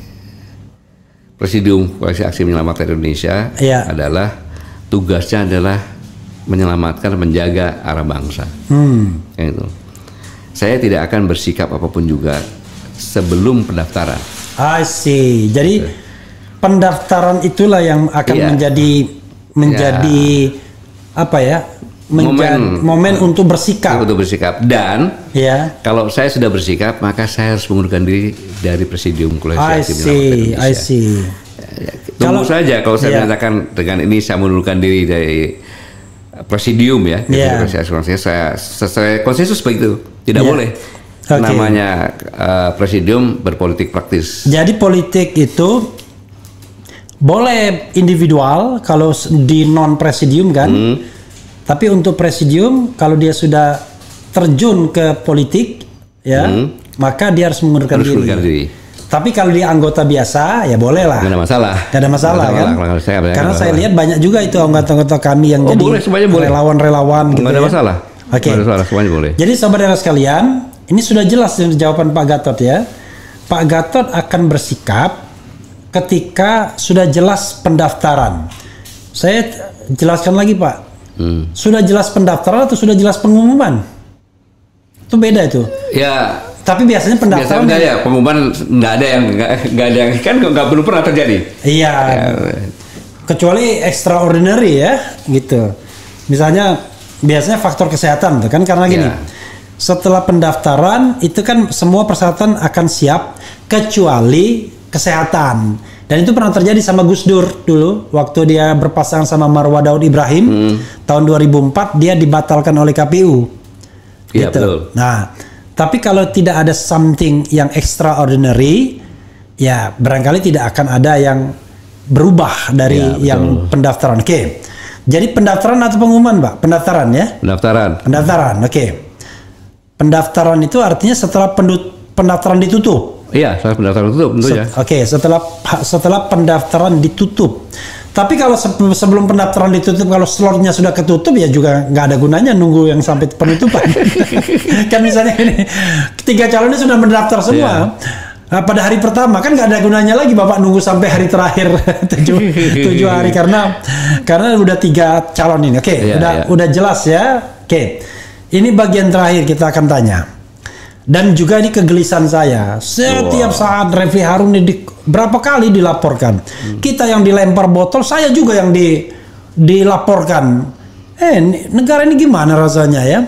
presidium Koalisi Aksi Menyelamatkan Indonesia adalah tugasnya adalah menyelamatkan, menjaga arah bangsa. Gitu. Saya tidak akan bersikap apapun juga sebelum pendaftaran. I see. Jadi pendaftaran itulah yang akan menjadi apa ya? Momen untuk bersikap. Dan kalau saya sudah bersikap, maka saya harus mengundurkan diri dari presidium Koalisi Aksi Menyelamatkan Indonesia. I see. Tunggu saja kalau saya menyatakan dengan ini saya mengundurkan diri dari presidium ya. Saya konsensus begitu. Tidak boleh. namanya presidium berpolitik praktis. Jadi politik itu boleh individual kalau di non presidium kan, tapi untuk presidium kalau dia sudah terjun ke politik ya, maka dia harus mengundurkan diri. Tapi kalau dia anggota biasa ya boleh lah. Nggak ada masalah. Nggak ada masalah kan? Karena saya lihat banyak juga itu anggota-anggota kami yang jadi relawan-relawan gitu. Nggak ada masalah. Oke. Nggak ada masalah, semuanya boleh. Jadi saudara sekalian, ini sudah jelas jawaban Pak Gatot ya. Pak Gatot akan bersikap ketika sudah jelas pendaftaran. Saya jelaskan lagi Pak. Sudah jelas pendaftaran atau sudah jelas pengumuman? Itu beda itu. Ya. Tapi biasanya pendaftaran. Biasanya ya pengumuman nggak ada yang kan nggak belum pernah terjadi. Iya. Ya. Kecuali extraordinary ya, gitu. Misalnya biasanya faktor kesehatan tuh kan karena gini. Setelah pendaftaran itu kan semua persyaratan akan siap kecuali kesehatan. Dan itu pernah terjadi sama Gus Dur dulu waktu dia berpasangan sama Marwah Daud Ibrahim tahun 2004 dia dibatalkan oleh KPU. Iya, gitu. betul. Nah, tapi kalau tidak ada something yang extraordinary, ya barangkali tidak akan ada yang berubah dari yang pendaftaran. Oke. Jadi pendaftaran atau pengumuman, Pak? Pendaftaran ya? Pendaftaran. Oke. Pendaftaran itu artinya setelah pendaftaran ditutup. Iya, setelah pendaftaran ditutup tentunya. Oke, setelah pendaftaran ditutup. Tapi kalau sebelum pendaftaran ditutup, kalau slotnya sudah ketutup ya juga nggak ada gunanya nunggu yang sampai penutupan. Kan misalnya ini 3 calonnya sudah mendaftar semua. Nah, pada hari pertama kan nggak ada gunanya lagi Bapak nunggu sampai hari terakhir 7 hari karena udah 3 calon ini. Oke, udah jelas ya. Oke, ini bagian terakhir kita akan tanya. Dan juga ini kegelisahan saya. Setiap saat Refli Harun ini berapa kali dilaporkan. Kita yang dilempar botol, saya juga yang dilaporkan. Negara ini gimana rasanya ya?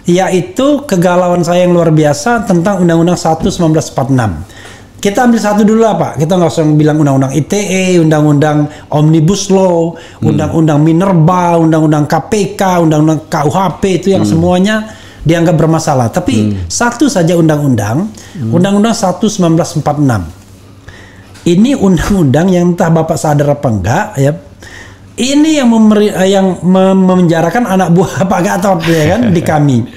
Yaitu kegalauan saya yang luar biasa tentang Undang-Undang 1 1946. Kita ambil satu dulu lah Pak. Kita nggak usah bilang Undang-Undang ITE, Undang-Undang Omnibus Law, Undang-Undang Minerba, Undang-Undang KPK, Undang-Undang KUHP itu yang semuanya dianggap bermasalah. Tapi satu saja undang-undang, Undang-Undang 1 1946. Ini undang-undang yang entah Bapak sadar apa enggak ya. Ini yang memenjarakan anak buah Pak Gatot ya kan di kami.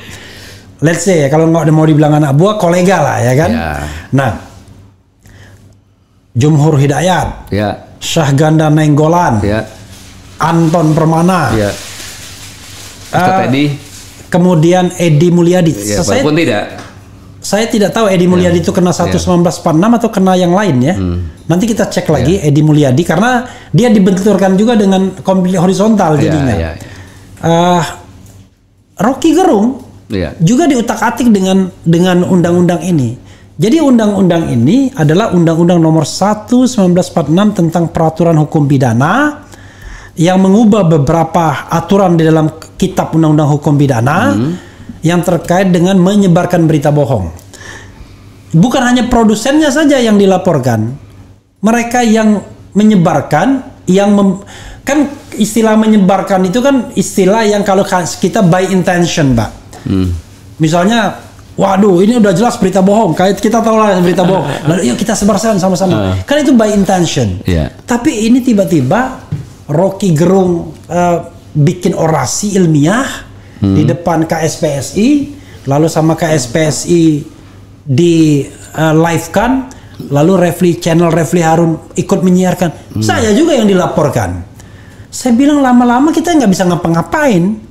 Let's say kalau nggak mau dibilang anak buah, kolega lah ya kan. Nah, Jumhur Hidayat, Syahganda Nainggolan, Anton Permana, kemudian Edi Mulyadi. Saya tidak tahu Edi Mulyadi itu kena 1 1946 atau kena yang lain ya. Nanti kita cek lagi Edi Mulyadi karena dia dibenturkan juga dengan konflik horizontal jadinya. Rocky Gerung juga diutak-atik dengan undang-undang ini. Jadi undang-undang ini adalah Undang-Undang Nomor 1 1946 tentang peraturan hukum pidana yang mengubah beberapa aturan di dalam kitab Undang-Undang Hukum Pidana yang terkait dengan menyebarkan berita bohong. Bukan hanya produsennya saja yang dilaporkan, mereka yang menyebarkan, kan istilah menyebarkan itu kan istilah yang kalau kita by intention, Pak. Misalnya, waduh ini udah jelas berita bohong, kayak kita tahu lah berita bohong, lalu yuk kita sebarkan sama-sama. Kan itu by intention. Tapi ini tiba-tiba Rocky Gerung bikin orasi ilmiah di depan KSPSI, lalu sama KSPSI di live kan, lalu channel Refli Harun ikut menyiarkan. Saya juga yang dilaporkan. Saya bilang lama-lama kita nggak bisa ngapa-ngapain.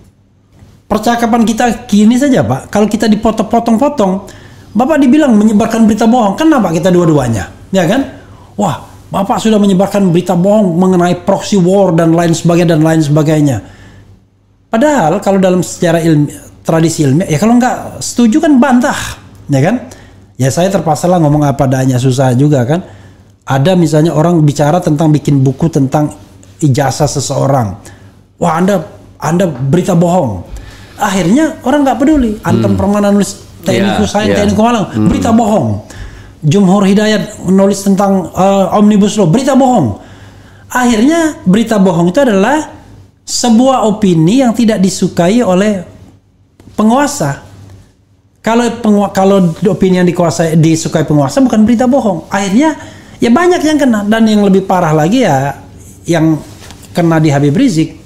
Percakapan kita gini saja Pak, kalau kita dipotong-potong, Bapak dibilang menyebarkan berita bohong, kenapa kita dua-duanya, ya kan? Wah, Bapak sudah menyebarkan berita bohong mengenai proxy war dan lain sebagainya. Padahal kalau dalam sejarah tradisi ilmiah, ya kalau nggak setuju kan bantah, ya kan? Ya saya terpaksa lah ngomong apa adanya, susah juga kan. Ada misalnya orang bicara tentang bikin buku tentang ijazah seseorang. Wah Anda berita bohong. Akhirnya orang nggak peduli. Anton Permana nulis teknik usaha, teknik malang, berita bohong. Jumhur Hidayat menulis tentang Omnibus Law, berita bohong. Akhirnya berita bohong itu adalah sebuah opini yang tidak disukai oleh penguasa. Kalau opini yang disukai penguasa bukan berita bohong. Akhirnya ya banyak yang kena, dan yang lebih parah lagi ya yang kena di Habib Rizik.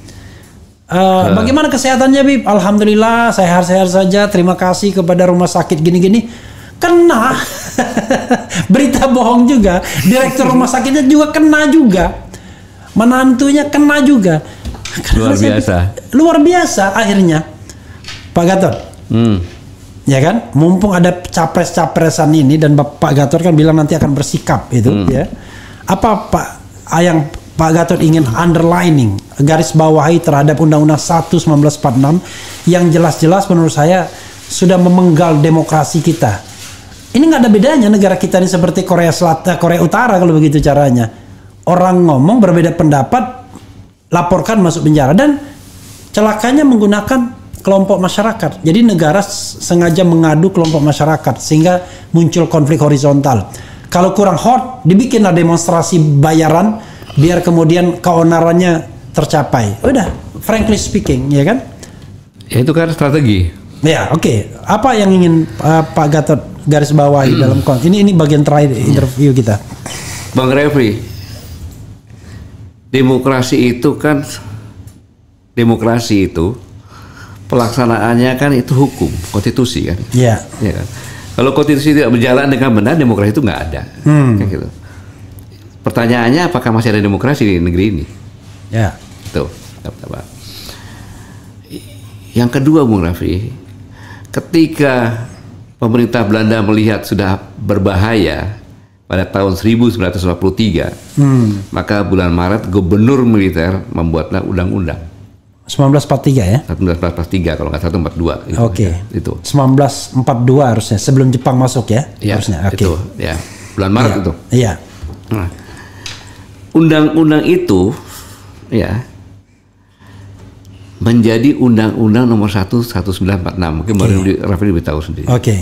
Bagaimana kesehatannya, Bib? Alhamdulillah sehat-sehat saja. Terima kasih kepada rumah sakit gini-gini. Kena berita bohong juga. Direktur rumah sakitnya juga kena juga. Menantunya kena juga. Luar biasa akhirnya, Pak Gatot. Ya kan, mumpung ada capres-capresan ini dan Pak Gatot kan bilang nanti akan bersikap itu, ya. Apa yang Pak Gatot ingin underlining, garis bawahi terhadap Undang-Undang 1 1946 yang jelas-jelas menurut saya sudah memenggal demokrasi kita. Ini nggak ada bedanya negara kita ini seperti Korea Selatan, Korea Utara kalau begitu caranya. Orang ngomong berbeda pendapat, laporkan masuk penjara, dan celakanya menggunakan kelompok masyarakat. Jadi negara sengaja mengadu kelompok masyarakat sehingga muncul konflik horizontal. Kalau kurang hot, dibikinlah demonstrasi bayaran biar kemudian keonarannya tercapai. Udah, frankly speaking, ya kan? Ya itu kan strategi. Ya, oke. Apa yang ingin Pak Gatot garis bawahi dalam ini bagian terakhir interview kita. Bang Refri, demokrasi itu pelaksanaannya kan itu hukum, konstitusi kan. Iya. Ya kan? Kalau konstitusi tidak berjalan dengan benar, demokrasi itu nggak ada. Kayak gitu. Pertanyaannya, apakah masih ada demokrasi di negeri ini? Ya. Itu. Yang kedua, Bung Raffi, ketika pemerintah Belanda melihat sudah berbahaya pada tahun 1943, maka bulan Maret gubernur militer membuatlah undang-undang. 1943 ya? 1943 kalau nggak salah 42. Gitu. Oke. Itu. 1942 harusnya, sebelum Jepang masuk ya? Ya, harusnya. Oke. Itu, ya. Bulan Maret itu. Iya. Nah, undang-undang itu ya menjadi Undang-Undang Nomor 1 1946. Mungkin baru Raffi lebih tahu sendiri. Oke.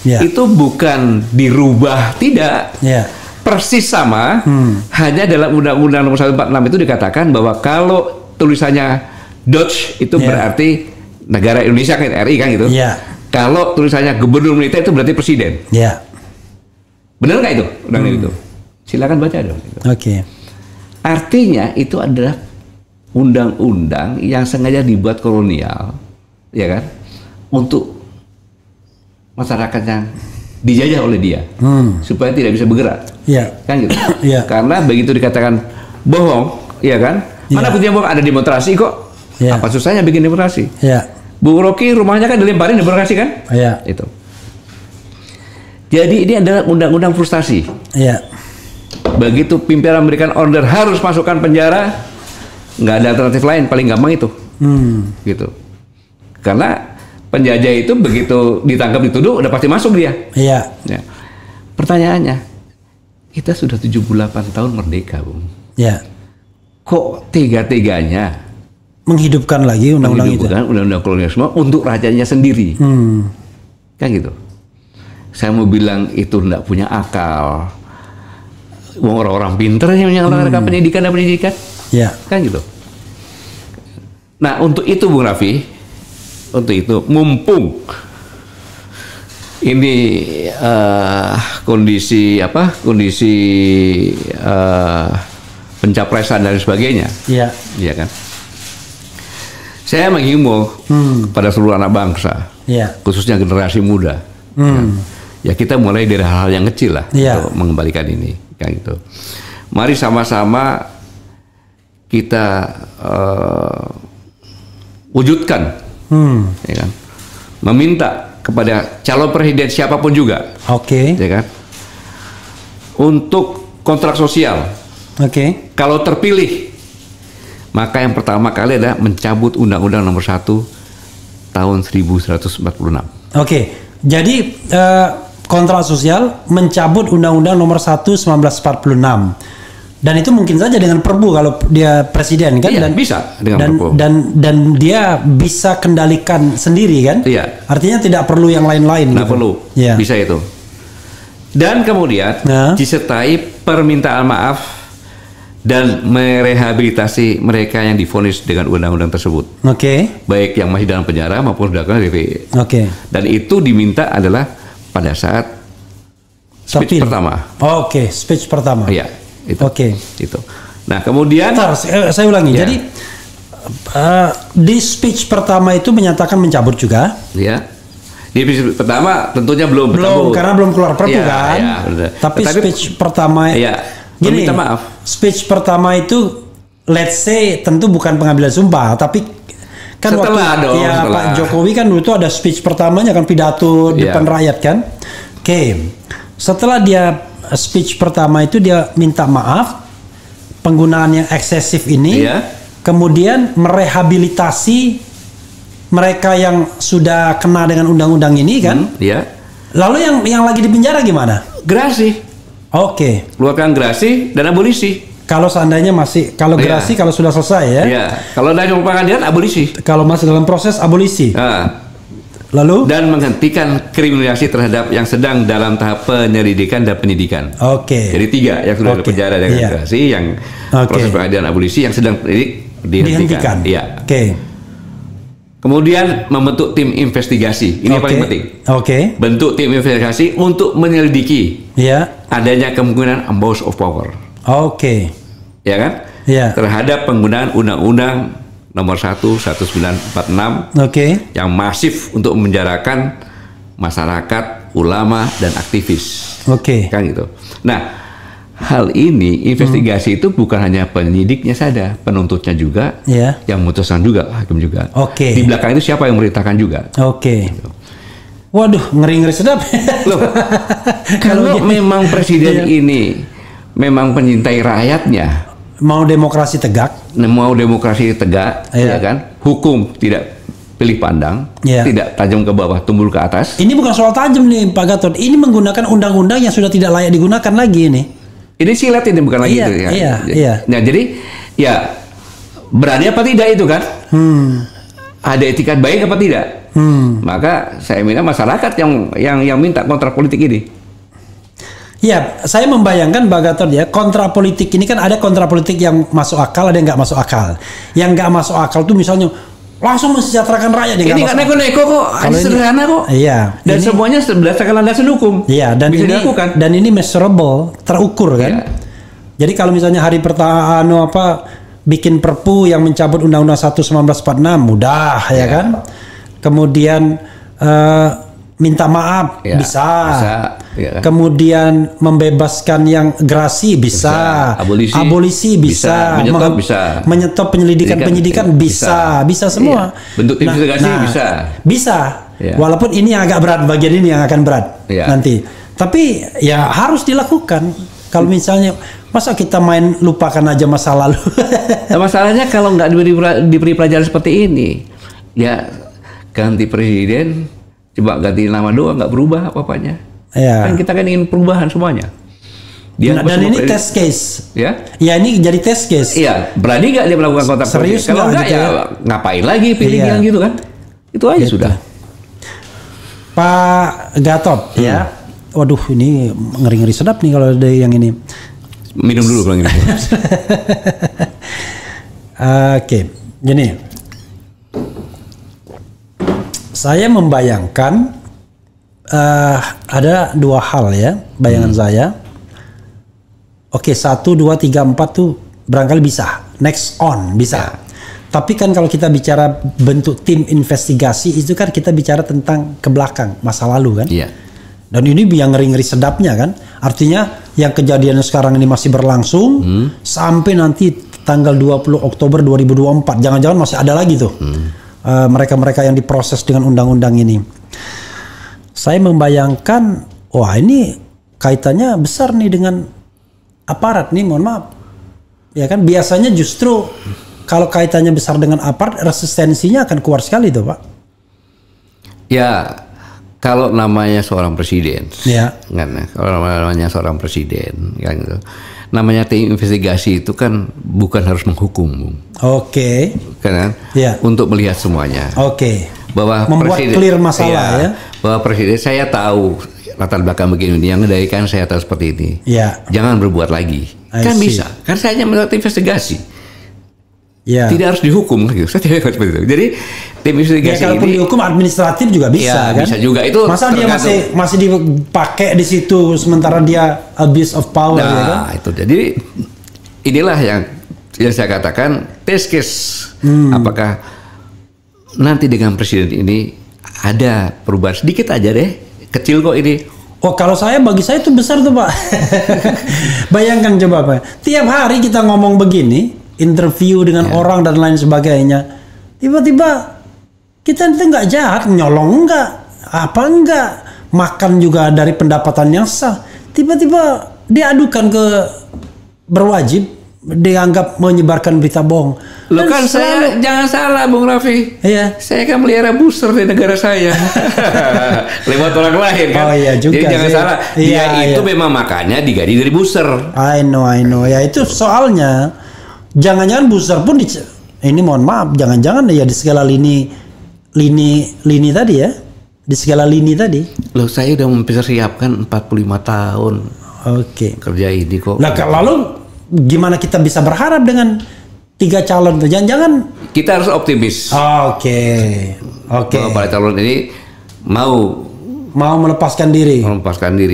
Ya. Itu bukan dirubah, tidak. Ya. Persis sama. Hanya dalam Undang-Undang Nomor 146 itu dikatakan bahwa kalau tulisannya Dutch itu berarti negara Indonesia kan, RI kan gitu. Yeah. Kalau tulisannya gubernur militer itu berarti presiden. Yeah. Benar nggak itu undang-undang itu? Silakan baca dong. Oke. Artinya itu adalah undang-undang yang sengaja dibuat kolonial, ya kan, untuk masyarakat yang dijajah oleh dia, supaya tidak bisa bergerak. Yeah. Kan gitu. Yeah. Karena begitu dikatakan bohong, ya kan? Mana buktinya bohong? Ada demonstrasi kok. Ya. Apa susahnya bikin demonstrasi? Ya. Bung Rocky rumahnya kan dilemparin demonstrasi kan? Ya. Itu. Jadi ini adalah undang-undang frustasi. Ya. Begitu pimpinan memberikan order harus masukkan penjara, nggak ada alternatif lain, paling gampang itu. Gitu. Karena penjajah itu begitu ditangkap dituduh udah pasti masuk dia. Iya. Ya. Pertanyaannya, kita sudah 78 tahun merdeka, Bung. Ya. Kok tega-teganya menghidupkan lagi undang-undang itu? Undang-undang kolonialisme untuk rajanya sendiri. Kan gitu. Saya mau bilang itu tidak punya akal. Orang-orang pinter yang menyalahkan pendidikan dan pendidikan. Ya. Kan gitu. Nah, untuk itu Bung Raffi, untuk itu mumpung ini kondisi pencapresan dan sebagainya. Iya. Iya kan? Saya menghimbau pada seluruh anak bangsa, khususnya generasi muda. Ya kita mulai dari hal-hal yang kecil lah untuk mengembalikan ini, kayak gitu. Mari sama-sama kita wujudkan, ya kan? Meminta kepada calon presiden siapapun juga, ya kan? Untuk kontrak sosial. Kalau terpilih, maka yang pertama kali adalah mencabut Undang-Undang Nomor 1 tahun 1946. Jadi kontrak sosial mencabut Undang-Undang Nomor 1 1946. Dan itu mungkin saja dengan perbu kalau dia presiden kan? Iya, bisa dengan perbu. Dan dia bisa kendalikan sendiri kan? Iya. Artinya tidak perlu yang lain-lain. Nggak perlu, bisa itu. Dan kemudian disertai permintaan maaf dan merehabilitasi mereka yang divonis dengan undang-undang tersebut. Oke. Baik yang masih dalam penjara maupun sudah kena DPI. Oke. Dan itu diminta adalah pada saat speech pertama. Oke, speech pertama. Iya, itu. Oke. Itu. Nah, kemudian saya ulangi. Ya. Jadi di speech pertama itu menyatakan mencabut juga. Ya. Di speech pertama tentunya belum karena belum keluar perpu ya, kan. Ya, Tapi speech pertama gini, minta maaf. Speech pertama itu let's say tentu bukan pengambilan sumpah, tapi kan setelah Pak Jokowi kan dulu itu ada speech pertamanya kan, pidato depan rakyat kan. Oke. Setelah dia speech pertama itu dia minta maaf penggunaan yang eksesif ini. Kemudian merehabilitasi mereka yang sudah kena dengan undang-undang ini kan. Lalu yang lagi di penjara gimana? Gerasi. Oke. Keluarkan gerasi dan abolisi. Kalau seandainya masih, kalau gerasi kalau sudah selesai ya. Iya. Kalau dari pengadilan abolisi. Kalau masih dalam proses abolisi. Lalu? Dan menghentikan kriminalisasi terhadap yang sedang dalam tahap penyelidikan dan penyidikan. Oke. Jadi 3 yang sudah di penjara dengan gerasi, yang proses pengadilan abolisi, yang sedang dihentikan. Iya. Oke. Kemudian membentuk tim investigasi. Ini yang paling penting. Oke. Bentuk tim investigasi untuk menyelidiki adanya kemungkinan abuse of power. Oke. Ya kan? Terhadap penggunaan Undang-Undang Nomor 1/1946 yang masif untuk memenjarakan masyarakat, ulama dan aktivis. Kan gitu. Nah, hal ini investigasi itu bukan hanya penyidiknya saja, penuntutnya juga, yang memutuskan juga, hakim juga. Di belakang itu siapa yang memerintahkan juga. Gitu. Waduh, ngeri-ngeri sedap. Loh, kalau memang presiden ini memang penyintai rakyatnya, mau demokrasi tegak, ya kan, hukum tidak pilih pandang, tidak tajam ke bawah, tumbul ke atas. Ini bukan soal tajam nih Pak Gatot, ini menggunakan undang-undang yang sudah tidak layak digunakan lagi ini. Ini silat ini bukan lagi itu ya. Nah, jadi ya berani apa tidak itu kan? Ada etikat baik apa tidak? Maka saya minta masyarakat yang minta kontrak politik ini. Ya, saya membayangkan Pak Gatot ya, kontrak politik ini kan ada kontrak politik yang masuk akal, ada yang nggak masuk akal. Yang nggak masuk akal tuh misalnya langsung mensejahterakan rakyat. Ini nggak neko-neko kok, sederhana kok. Iya. Dan semuanya berdasarkan landasan hukum. Iya. Dan bisa ini dilakukan. Dan ini measurable, terukur kan. Iya. Jadi kalau misalnya hari pertama bikin perpu yang mencabut Undang-Undang 1/1946 mudah ya kan. Kemudian minta maaf bisa. Ya. Kemudian membebaskan yang gerasi bisa. Abolisi bisa. Menyetop penyidikan bisa semua. Bentuk investigasi bisa. Walaupun ini agak berat, bagian ini yang akan berat nanti. Tapi ya harus dilakukan. Kalau misalnya masa kita main lupakan aja masa lalu. Nah, masalahnya kalau nggak diberi pelajaran seperti ini, ya ganti presiden, coba ganti nama doang, nggak berubah apa-apanya. Kan kita kan ingin perubahan semuanya. Dan ini test case. Ya, ini jadi test case. Iya, berani nggak dia melakukan kontak politik? Kalau nggak gitu ya ngapain lagi pilih yang gitu kan? Itu aja gitu. Sudah. Pak Gatot ya. Waduh, ini ngeri-ngeri sedap nih kalau ada yang ini. Minum dulu kalau gitu. Oke, gini. Saya membayangkan ada 2 hal ya, bayangan saya. Oke, 1, 2, 3, 4 tuh barangkali bisa. Next on bisa. Tapi kan kalau kita bicara bentuk tim investigasi itu kan kita bicara tentang ke belakang, masa lalu kan. Dan ini yang ngeri-ngeri sedapnya kan. Artinya yang kejadian sekarang ini masih berlangsung sampai nanti tanggal 20 Oktober 2024. Jangan-jangan masih ada lagi tuh. Mereka-mereka yang diproses dengan undang-undang ini. Saya membayangkan, wah ini kaitannya besar nih dengan aparat nih, mohon maaf. Ya kan biasanya justru kalau kaitannya besar dengan aparat, resistensinya akan kuat sekali tuh Pak. Ya, kalau namanya seorang presiden, kalau namanya seorang presiden, kan gitu. Namanya tim investigasi itu kan bukan harus menghukum, kan? Untuk melihat semuanya. Bahwa membuat presiden, clear masalah ya. Bahwa presiden saya tahu latar belakang begini, yang ngedaikan saya tahu seperti ini. Jangan berbuat lagi. Kan bisa. Kan saya hanya melakukan investigasi. Ya. Tidak harus dihukum gitu. Saya tidak seperti itu. Jadi tim investigasi ya, kalaupun ini dihukum administratif juga bisa kan? Bisa juga itu. Masa dia masih dipakai di situ sementara dia abuse of power ya kan? Nah, itu jadi inilah yang saya katakan test case. Apakah nanti dengan presiden ini ada perubahan sedikit aja deh, kecil kok ini. Oh, kalau bagi saya itu besar tuh Pak. Bayangkan coba Pak, tiap hari kita ngomong begini, interview dengan orang dan lain sebagainya, tiba-tiba kita itu nggak jahat, nyolong enggak, makan juga dari pendapatan yang sah, tiba-tiba diadukan ke berwajib, dianggap menyebarkan berita bohong. Loh kan saya, jangan salah Bung Raffi. Iya. Saya kan melihara booster di negara saya. Lewat orang lain kan. Oh iya juga. Jadi jangan salah. Dia itu memang makannya digaji dari booster. I know. Ya itu soalnya. Jangan-jangan booster pun ini mohon maaf. Jangan-jangan ya di segala lini tadi ya. Di segala lini tadi. Loh saya udah mempersiapkan 45 tahun. Oke. Kerja ini kok. Nah lalu gimana kita bisa berharap dengan 3 calon itu? Jangan-jangan kita harus optimis. Oke. Bahwa para calon ini mau melepaskan diri.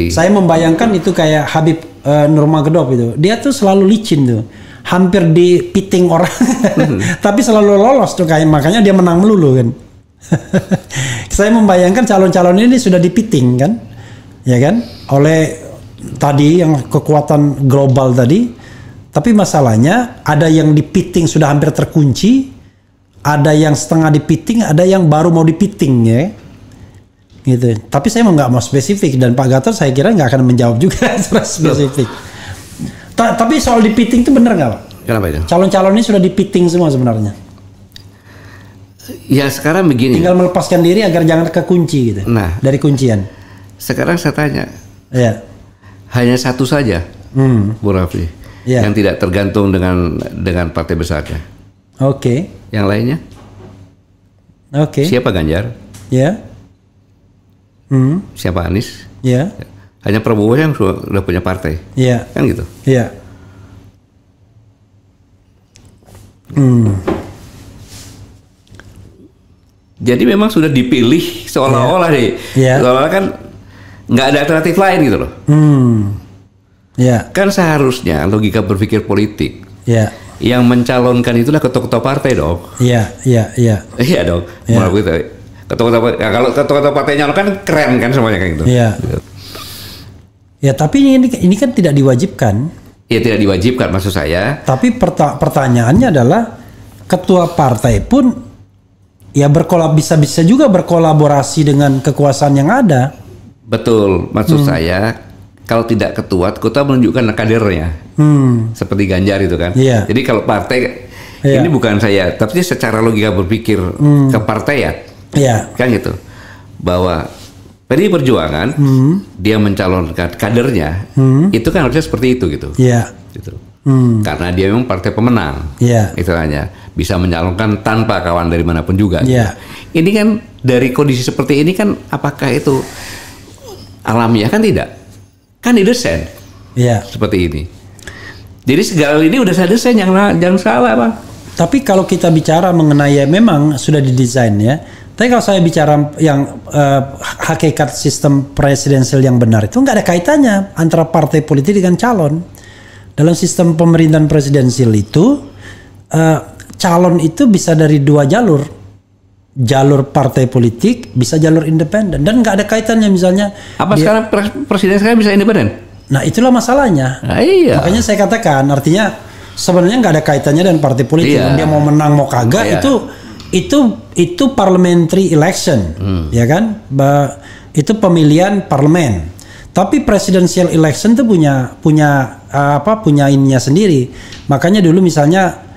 Saya membayangkan itu kayak Habib Nurmagomedov itu. Dia tuh selalu licin tuh. Hampir dipiting orang. Tapi selalu lolos tuh kayak, makanya dia menang melulu kan. Saya membayangkan calon-calon ini sudah dipiting kan. Ya kan? Oleh tadi yang kekuatan global tadi. Tapi masalahnya ada yang dipiting sudah hampir terkunci, ada yang setengah dipiting, ada yang baru mau dipiting ya, gitu. Tapi saya nggak mau spesifik dan Pak Gatot saya kira nggak akan menjawab juga secara spesifik. Tapi soal dipiting itu benar nggak Pak? Kenapa itu? Calon-calon ini sudah dipiting semua sebenarnya. Ya sekarang begini. Tinggal melepaskan diri agar jangan kekunci gitu. Nah, dari kuncian. Sekarang saya tanya. Ya. Hanya satu saja, Bu Raffi. Ya. Yang tidak tergantung dengan partai besarnya. Oke. Yang lainnya? Oke. Siapa Ganjar? Ya. Siapa Anies? Ya. Hanya Prabowo yang sudah punya partai. Ya. Kan gitu. Ya. Jadi memang sudah dipilih seolah-olah deh. Seolah-olah kan nggak ada alternatif lain gitu loh. Ya. Kan seharusnya logika berpikir politik. Ya. Yang mencalonkan itulah ketua-ketua partai dong. Iya dong. Ya. Kalau ketua-ketua partai nyalon kan keren kan semuanya kayak gitu. Iya. Ya tapi ini kan tidak diwajibkan. Ya tidak diwajibkan maksud saya. Tapi pertanyaannya adalah ketua partai pun ya bisa juga berkolaborasi dengan kekuasaan yang ada. Betul, maksud saya. Kalau tidak ketua menunjukkan kadernya, seperti Ganjar itu kan. Yeah. Jadi kalau partai, ini bukan saya, tapi secara logika berpikir ke partai ya, kan gitu. Bahwa PDI Perjuangan, dia mencalonkan kadernya, itu kan harusnya seperti itu gitu. Yeah. Gitu. Karena dia memang partai pemenang, istilahnya bisa mencalonkan tanpa kawan dari manapun juga. Yeah. Gitu. Ini kan dari kondisi seperti ini kan, apakah itu alamiah? Kan tidak. Kan didesain seperti ini. Jadi segala ini udah saya desain, jangan salah Bang. Tapi kalau kita bicara mengenai memang sudah didesain ya. Tapi kalau saya bicara yang hakikat sistem presidensial yang benar itu nggak ada kaitannya antara partai politik dengan calon. Dalam sistem pemerintahan presidensial itu calon itu bisa dari 2 jalur. Jalur partai politik, bisa jalur independen, dan nggak ada kaitannya misalnya. Sekarang presiden sekarang bisa independen? Nah itulah masalahnya. Iya. Makanya saya katakan, artinya sebenarnya nggak ada kaitannya dengan partai politik. Dia mau menang mau kagak itu parliamentary election, ya kan? Itu pemilihan parlemen. Tapi presidential election itu punya ininya sendiri. Makanya dulu misalnya.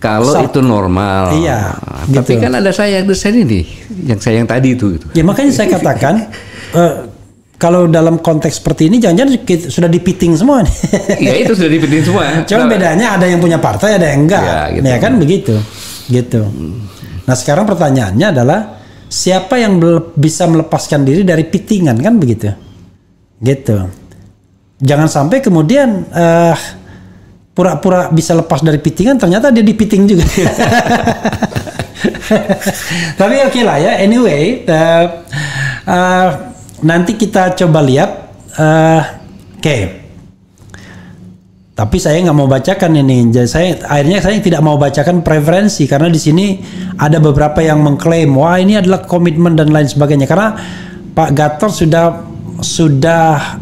Kalau itu normal. Iya. Tapi kan ada saya yang desain ini, yang tadi itu. Gitu. Ya makanya saya katakan, kalau dalam konteks seperti ini, jangan-jangan sudah dipiting semua nih. Iya itu sudah dipiting semua. Cuma bedanya ada yang punya partai, ada yang enggak. Ya kan begitu. Gitu. Nah sekarang pertanyaannya adalah, siapa yang bisa melepaskan diri dari pitingan kan begitu? Gitu. Jangan sampai kemudian pura-pura bisa lepas dari pitingan, ternyata dia dipiting juga. Tapi oke lah ya. Anyway, nanti kita coba lihat. Oke. Tapi saya nggak mau bacakan ini. Jadi akhirnya saya tidak mau bacakan preferensi karena di sini ada beberapa yang mengklaim wah ini adalah komitmen dan lain sebagainya. Karena Pak Gatot sudah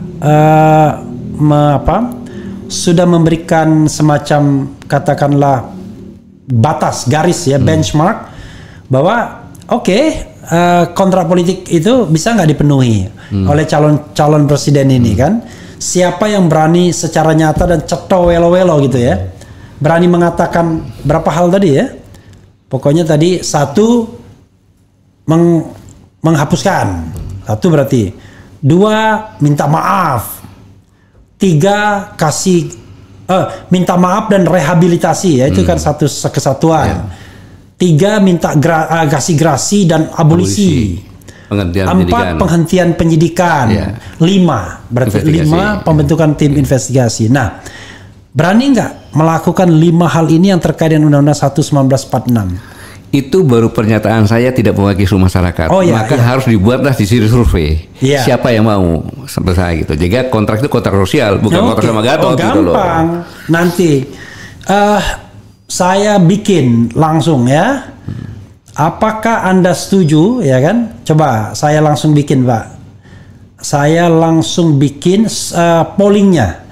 memberikan semacam katakanlah batas garis ya benchmark bahwa kontrak politik itu bisa nggak dipenuhi oleh calon presiden ini kan. Siapa yang berani secara nyata dan ceto welo-welo gitu ya, berani mengatakan berapa hal tadi ya, pokoknya tadi satu menghapuskan, satu berarti, dua minta maaf, tiga kasih minta maaf dan rehabilitasi ya itu kan satu kesatuan, tiga minta kasih gerasi dan abolisi. Empat penghentian penyidikan, lima berarti lima pembentukan tim investigasi. Nah, berani nggak melakukan 5 hal ini yang terkait dengan Undang-Undang 1 1946? Itu baru pernyataan saya tidak mewakili seluruh masyarakat. Maka harus dibuatlah di sini survei. Siapa yang mau sampai saya gitu. Jadi kontrak itu kontrak sosial, bukan kontrak sama Gatot gitu loh. Gampang. Nanti saya bikin langsung ya. Apakah Anda setuju ya kan? Coba saya langsung bikin Pak. Saya langsung bikin pollingnya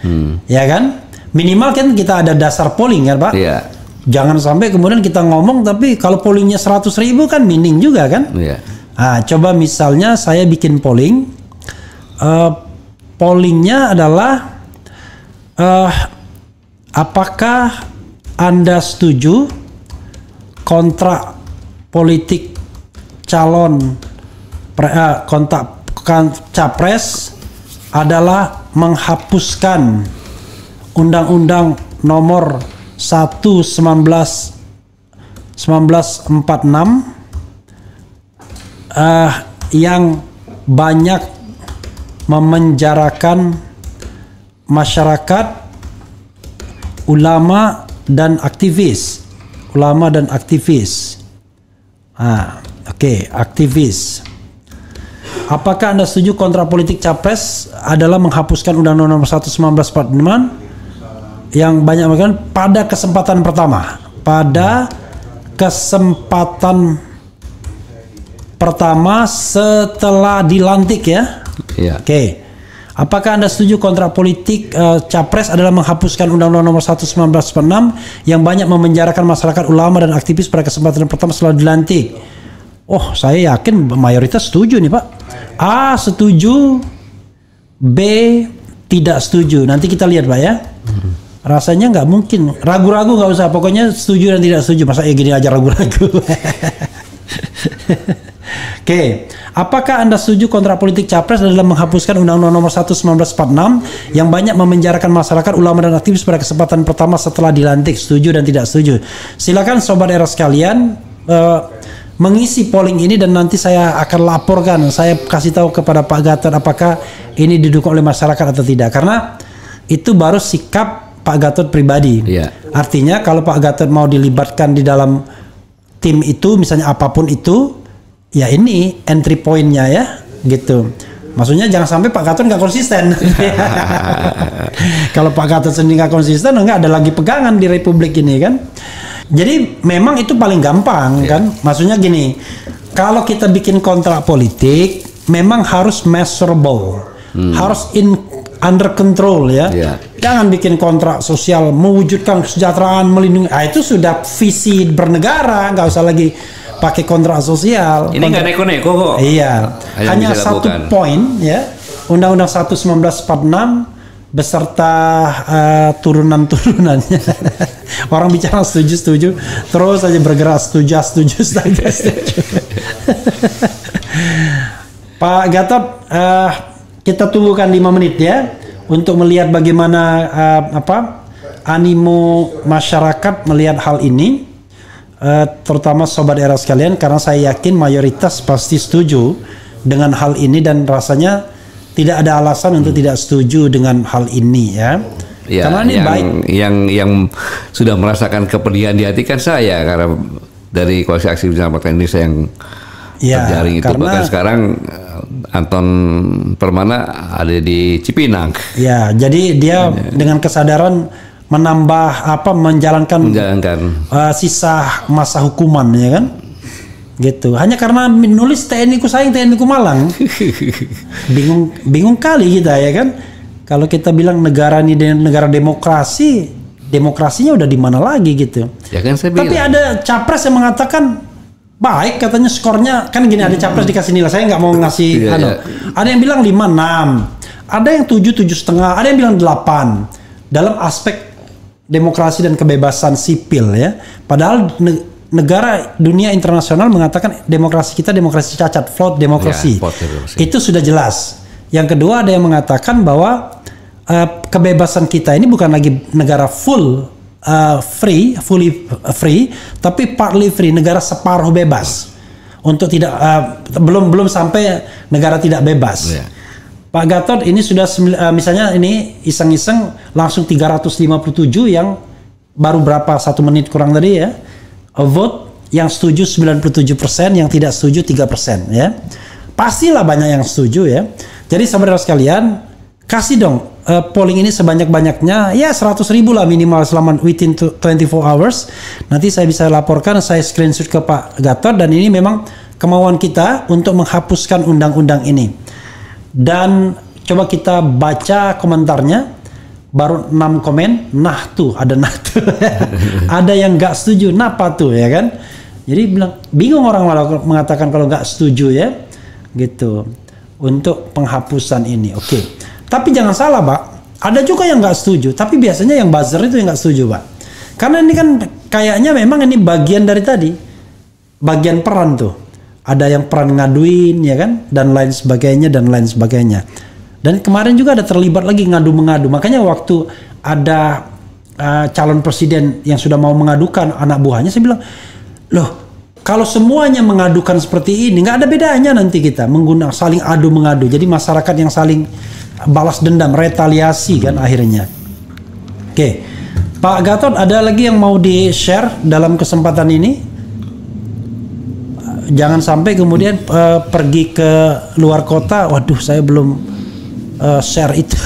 ya kan? Minimal kan kita ada dasar polling ya Pak. Jangan sampai kemudian kita ngomong tapi kalau pollingnya 100.000 kan mining juga kan? Nah, coba misalnya saya bikin polling. Pollingnya adalah apakah Anda setuju kontrak politik calon kontak capres adalah menghapuskan Undang-Undang nomor 1946 yang banyak memenjarakan masyarakat, ulama dan aktivis. Aktivis. Apakah Anda setuju kontrak politik capres adalah menghapuskan Undang-Undang Nomor 1 1945 yang banyak mengatakan pada kesempatan pertama? Pada kesempatan pertama setelah dilantik ya? Apakah Anda setuju kontrak politik capres adalah menghapuskan Undang-Undang Nomor 1 1946 yang banyak memenjarakan masyarakat, ulama dan aktivis pada kesempatan pertama setelah dilantik? Oh, saya yakin mayoritas setuju nih Pak. A setuju, B tidak setuju. Nanti kita lihat Pak ya. Rasanya nggak mungkin. Ragu-ragu nggak usah. Pokoknya setuju dan tidak setuju. Masa ya gini aja ragu-ragu. Apakah Anda setuju kontrak politik capres adalah menghapuskan Undang-Undang Nomor 1 1946 yang banyak memenjarakan masyarakat, ulama dan aktivis pada kesempatan pertama setelah dilantik? Setuju dan tidak setuju. Silakan Sobat Era sekalian mengisi polling ini dan nanti saya akan laporkan. Saya kasih tahu kepada Pak Gatot apakah ini didukung oleh masyarakat atau tidak. Karena itu baru sikap Pak Gatot pribadi. Artinya kalau Pak Gatot mau dilibatkan di dalam tim itu, misalnya apapun itu, ya ini entry pointnya ya, gitu. Maksudnya jangan sampai Pak Gatot nggak konsisten. Kalau Pak Gatot sendiri nggak konsisten, nggak ada lagi pegangan di Republik ini kan. Jadi memang itu paling gampang kan. Maksudnya gini, kalau kita bikin kontrak politik, memang harus measurable, harus under control ya. Jangan bikin kontrak sosial mewujudkan kesejahteraan, melindungi. Itu sudah visi bernegara, nggak usah lagi pakai kontrak sosial. Ini nggak neko-neko kok. Iya. Hanya satu poin ya. Undang-Undang 1 1946 beserta turunan-turunannya. Orang bicara setuju, terus aja bergerak setuju. Pak Gatot, kita tunggukan 5 menit ya untuk melihat bagaimana animo masyarakat melihat hal ini, terutama Sobat Era sekalian, karena saya yakin mayoritas pasti setuju dengan hal ini dan rasanya tidak ada alasan untuk tidak setuju dengan hal ini ya. Ya, Karena ini baik. Yang sudah merasakan kepedihan di hati kan saya, karena dari Koalisi Aksi Menyelamatkan Indonesia yang terjaring itu, bahkan sekarang Anton Permana ada di Cipinang. Ya, jadi dia dengan kesadaran menjalankan sisa masa hukuman ya kan. Gitu. Hanya karena menulis TNI ku sayang, TNI ku malang. Bingung kali kita ya kan. Kalau kita bilang negara ini negara demokrasi, demokrasinya udah di mana lagi gitu. Ya kan saya bilang. Tapi ada capres yang mengatakan baik, katanya skornya kan gini, ada capres dikasih nilai, saya nggak mau ngasih ada yang bilang 5,6, ada yang 7,5, ada yang bilang 8 dalam aspek demokrasi dan kebebasan sipil ya. Padahal negara dunia internasional mengatakan demokrasi kita demokrasi cacat, flawed demokrasi. Itu sudah jelas. Yang kedua ada yang mengatakan bahwa kebebasan kita ini bukan lagi negara fully free, tapi partly free, negara separuh bebas. Untuk tidak belum sampai negara tidak bebas. Pak Gatot ini sudah misalnya ini iseng-iseng langsung 357 yang baru berapa 1 menit kurang tadi ya. Vote yang setuju 97%, yang tidak setuju 3% ya. Pastilah banyak yang setuju ya. Jadi saudara sekalian, kasih dong polling ini sebanyak-banyaknya, ya 100.000 lah minimal selama within 24 hours. Nanti saya bisa laporkan, saya screenshot ke Pak Gatot, dan ini memang kemauan kita untuk menghapuskan undang-undang ini. Dan coba kita baca komentarnya. Baru 6 komen, nah tuh ada nah tuh. Ada yang nggak setuju, napa tuh ya kan? Jadi bingung orang malah mengatakan kalau nggak setuju ya, gitu untuk penghapusan ini. Oke. Tapi jangan salah Pak, ada juga yang nggak setuju. Tapi biasanya yang buzzer itu yang nggak setuju Pak. Karena ini kan kayaknya memang ini bagian dari tadi, bagian peran tuh. Ada yang peran ngaduin ya kan, dan lain sebagainya. Dan kemarin juga ada terlibat lagi ngadu-mengadu. Makanya waktu ada calon presiden yang sudah mau mengadukan anak buahnya, saya bilang, loh kalau semuanya mengadukan seperti ini, nggak ada bedanya nanti kita menggunakan saling adu mengadu. Jadi masyarakat yang saling balas dendam, retaliasi kan akhirnya. Oke, Pak Gatot ada lagi yang mau di-share dalam kesempatan ini? Jangan sampai kemudian pergi ke luar kota, waduh saya belum share itu.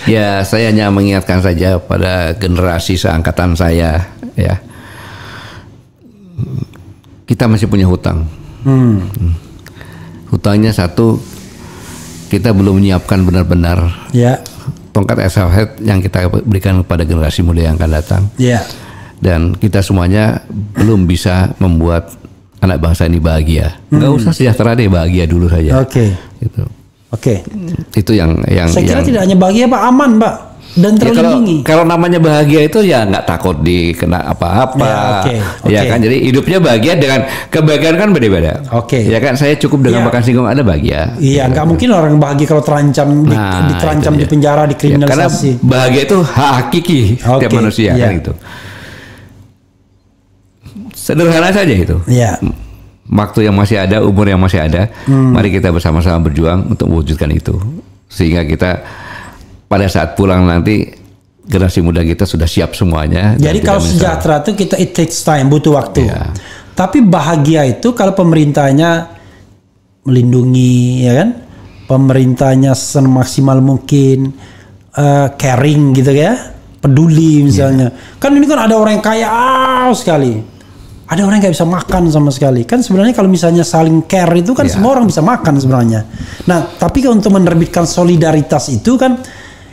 Ya, saya hanya mengingatkan saja pada generasi seangkatan saya ya. Kita masih punya hutang. Hutangnya satu, kita belum menyiapkan benar-benar tongkat estafet yang kita berikan kepada generasi muda yang akan datang. Dan kita semuanya belum bisa membuat anak bangsa ini bahagia. Nggak usah sejahtera deh, bahagia dulu saja. Gitu. Itu yang saya kira tidak hanya bahagia Pak, aman Pak, dan terlindungi. Kalau namanya bahagia itu ya nggak takut dikena apa-apa. Ya kan, jadi hidupnya bahagia dengan kebahagiaan kan beda-beda. Ya kan, saya cukup dengan makan singkong ada bahagia. Iya, nggak mungkin orang bahagia kalau terancam diterancam di penjara, dikriminalisasi. Karena bahagia itu hak hakiki setiap manusia kan itu. Sederhana saja itu. Waktu yang masih ada, umur yang masih ada, mari kita bersama-sama berjuang untuk mewujudkan itu. Sehingga kita pada saat pulang nanti, generasi muda kita sudah siap semuanya. Jadi kalau sejahtera itu kita it takes time, butuh waktu. Tapi bahagia itu kalau pemerintahnya melindungi, ya kan? Pemerintahnya semaksimal mungkin, caring gitu ya, peduli misalnya. Kan ini kan ada orang yang kaya sekali. Ada orang yang nggak bisa makan sama sekali. Kan sebenarnya kalau misalnya saling care itu kan semua orang bisa makan sebenarnya. Nah, tapi untuk menerbitkan solidaritas itu kan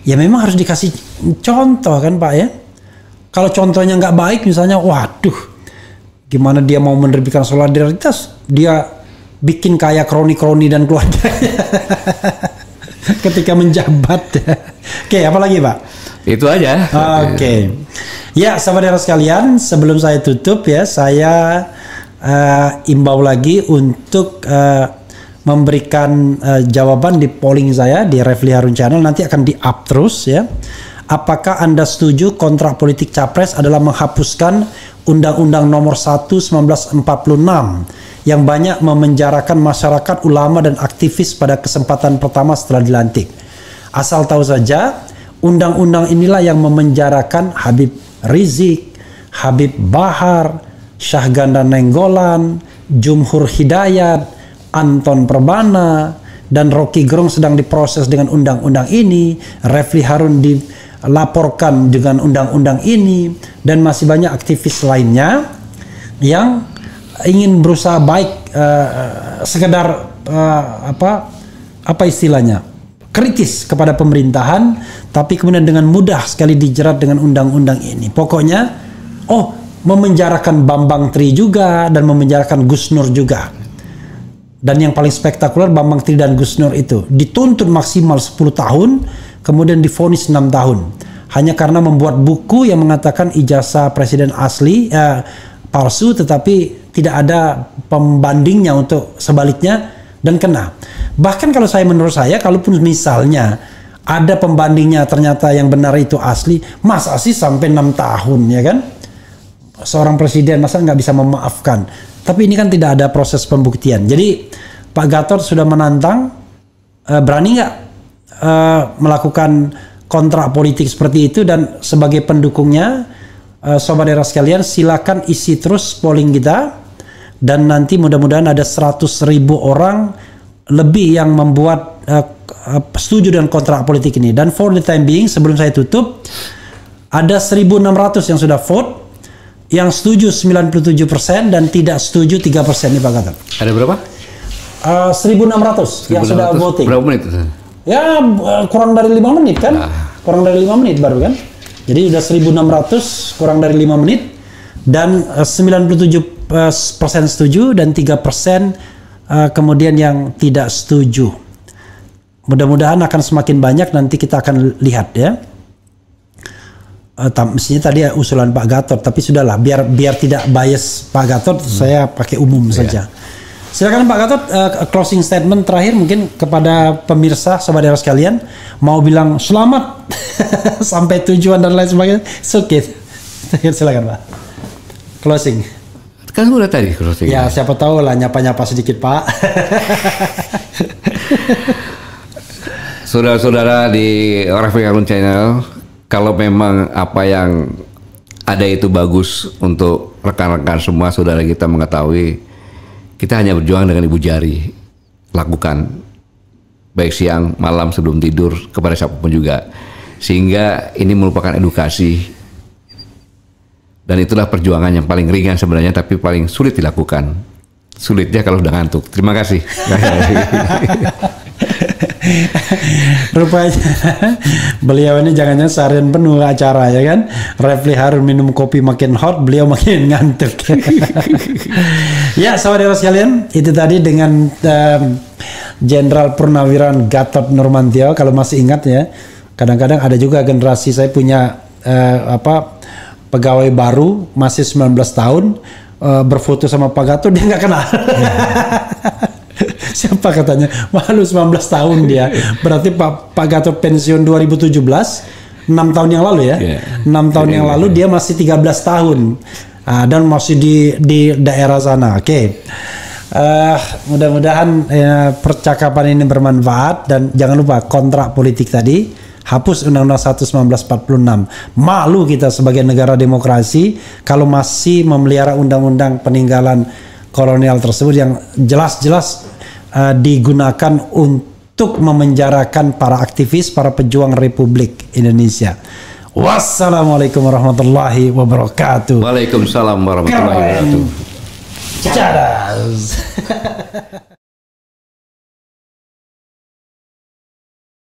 ya memang harus dikasih contoh kan Pak ya. Kalau contohnya nggak baik misalnya, waduh, gimana dia mau menerbitkan solidaritas? Dia bikin kaya kroni-kroni dan keluarganya ketika menjabat. Oke, apa lagi Pak? Itu aja. Ya, saudara sekalian, sebelum saya tutup ya, saya imbau lagi untuk memberikan jawaban di polling saya di Refli Harun Channel, nanti akan di-up terus ya. Apakah Anda setuju kontrak politik capres adalah menghapuskan Undang-Undang Nomor 1 1946 yang banyak memenjarakan masyarakat, ulama dan aktivis pada kesempatan pertama setelah dilantik. Asal tahu saja, undang-undang inilah yang memenjarakan Habib Rizik, Habib Bahar, Syahganda Nainggolan, Jumhur Hidayat, Anton Perbana, dan Rocky Gerung sedang diproses dengan undang-undang ini. Refli Harun dilaporkan dengan undang-undang ini, dan masih banyak aktivis lainnya yang ingin berusaha baik, sekedar apa istilahnya, kritis kepada pemerintahan, tapi kemudian dengan mudah sekali dijerat dengan undang-undang ini. Pokoknya, memenjarakan Bambang Tri juga dan memenjarakan Gus Nur juga. Dan yang paling spektakuler, Bambang Tri dan Gus Nur itu dituntut maksimal 10 tahun, kemudian divonis 6 tahun. Hanya karena membuat buku yang mengatakan ijazah presiden asli palsu, tetapi tidak ada pembandingnya untuk sebaliknya, dan kena. Bahkan kalau menurut saya, kalaupun misalnya ada pembandingnya ternyata yang benar itu asli, masa sih sampai 6 tahun, ya kan? Seorang presiden masa nggak bisa memaafkan. Tapi ini kan tidak ada proses pembuktian. Jadi Pak Gatot sudah menantang, berani nggak melakukan kontrak politik seperti itu, dan sebagai pendukungnya, sobat era sekalian, silakan isi terus polling kita, dan nanti mudah-mudahan ada 100.000 orang lebih yang membuat setuju dengan kontrak politik ini. Dan for the time being, sebelum saya tutup, ada 1.600 yang sudah vote, yang setuju 97% dan tidak setuju 3% nih Pak Gatot. Ada berapa? 1.600 yang sudah voting. Berapa menit? Ya kurang dari 5 menit kan? Kurang dari 5 menit baru kan? Jadi udah 1.600 kurang dari 5 menit, dan 97% setuju dan 3% kemudian yang tidak setuju. Mudah-mudahan akan semakin banyak, nanti kita akan lihat ya. Mestinya tadi usulan Pak Gatot, tapi sudahlah, biar tidak bias Pak Gatot, saya pakai umum saja. Silakan Pak Gatot, closing statement terakhir mungkin kepada pemirsa sobat era sekalian, mau bilang selamat sampai tujuan dan lain sebagainya. Silakan Pak. Closing. Kan udah tadi closing. Ya, siapa tahu lah nyapa-nyapa sedikit Pak. Saudara-saudara di Raffi Harun Channel, kalau memang apa yang ada itu bagus untuk rekan-rekan semua, saudara kita mengetahui, kita hanya berjuang dengan ibu jari. Lakukan baik siang, malam, sebelum tidur, kepada siapapun juga. Sehingga ini merupakan edukasi. Dan itulah perjuangan yang paling ringan sebenarnya, tapi paling sulit dilakukan. Sulitnya kalau udah ngantuk. Terima kasih. Rupanya beliau ini jangan-jangan seharian penuh acara ya kan. Refli Harun minum kopi makin hot, beliau makin ngantuk. Ya saudara sekalian, itu tadi dengan Jenderal Purnawirawan Gatot Nurmantio. Kalau masih ingat ya, kadang-kadang ada juga generasi, saya punya pegawai baru masih 19 tahun berfoto sama Pak Gatot, dia nggak kenal. Siapa katanya, malu 19 tahun dia. Berarti Pak Gatot pensiun 2017, 6 tahun yang lalu ya. 6 tahun yang lalu dia masih 13 tahun. Dan masih di daerah sana. Oke. Mudah-mudahan percakapan ini bermanfaat, dan jangan lupa kontrak politik tadi, hapus Undang-Undang 1 1946. Malu kita sebagai negara demokrasi kalau masih memelihara undang-undang peninggalan kolonial tersebut yang jelas-jelas digunakan untuk memenjarakan para aktivis, para pejuang Republik Indonesia. Wassalamualaikum warahmatullahi wabarakatuh. Waalaikumsalam warahmatullahi wabarakatuh. Cadas.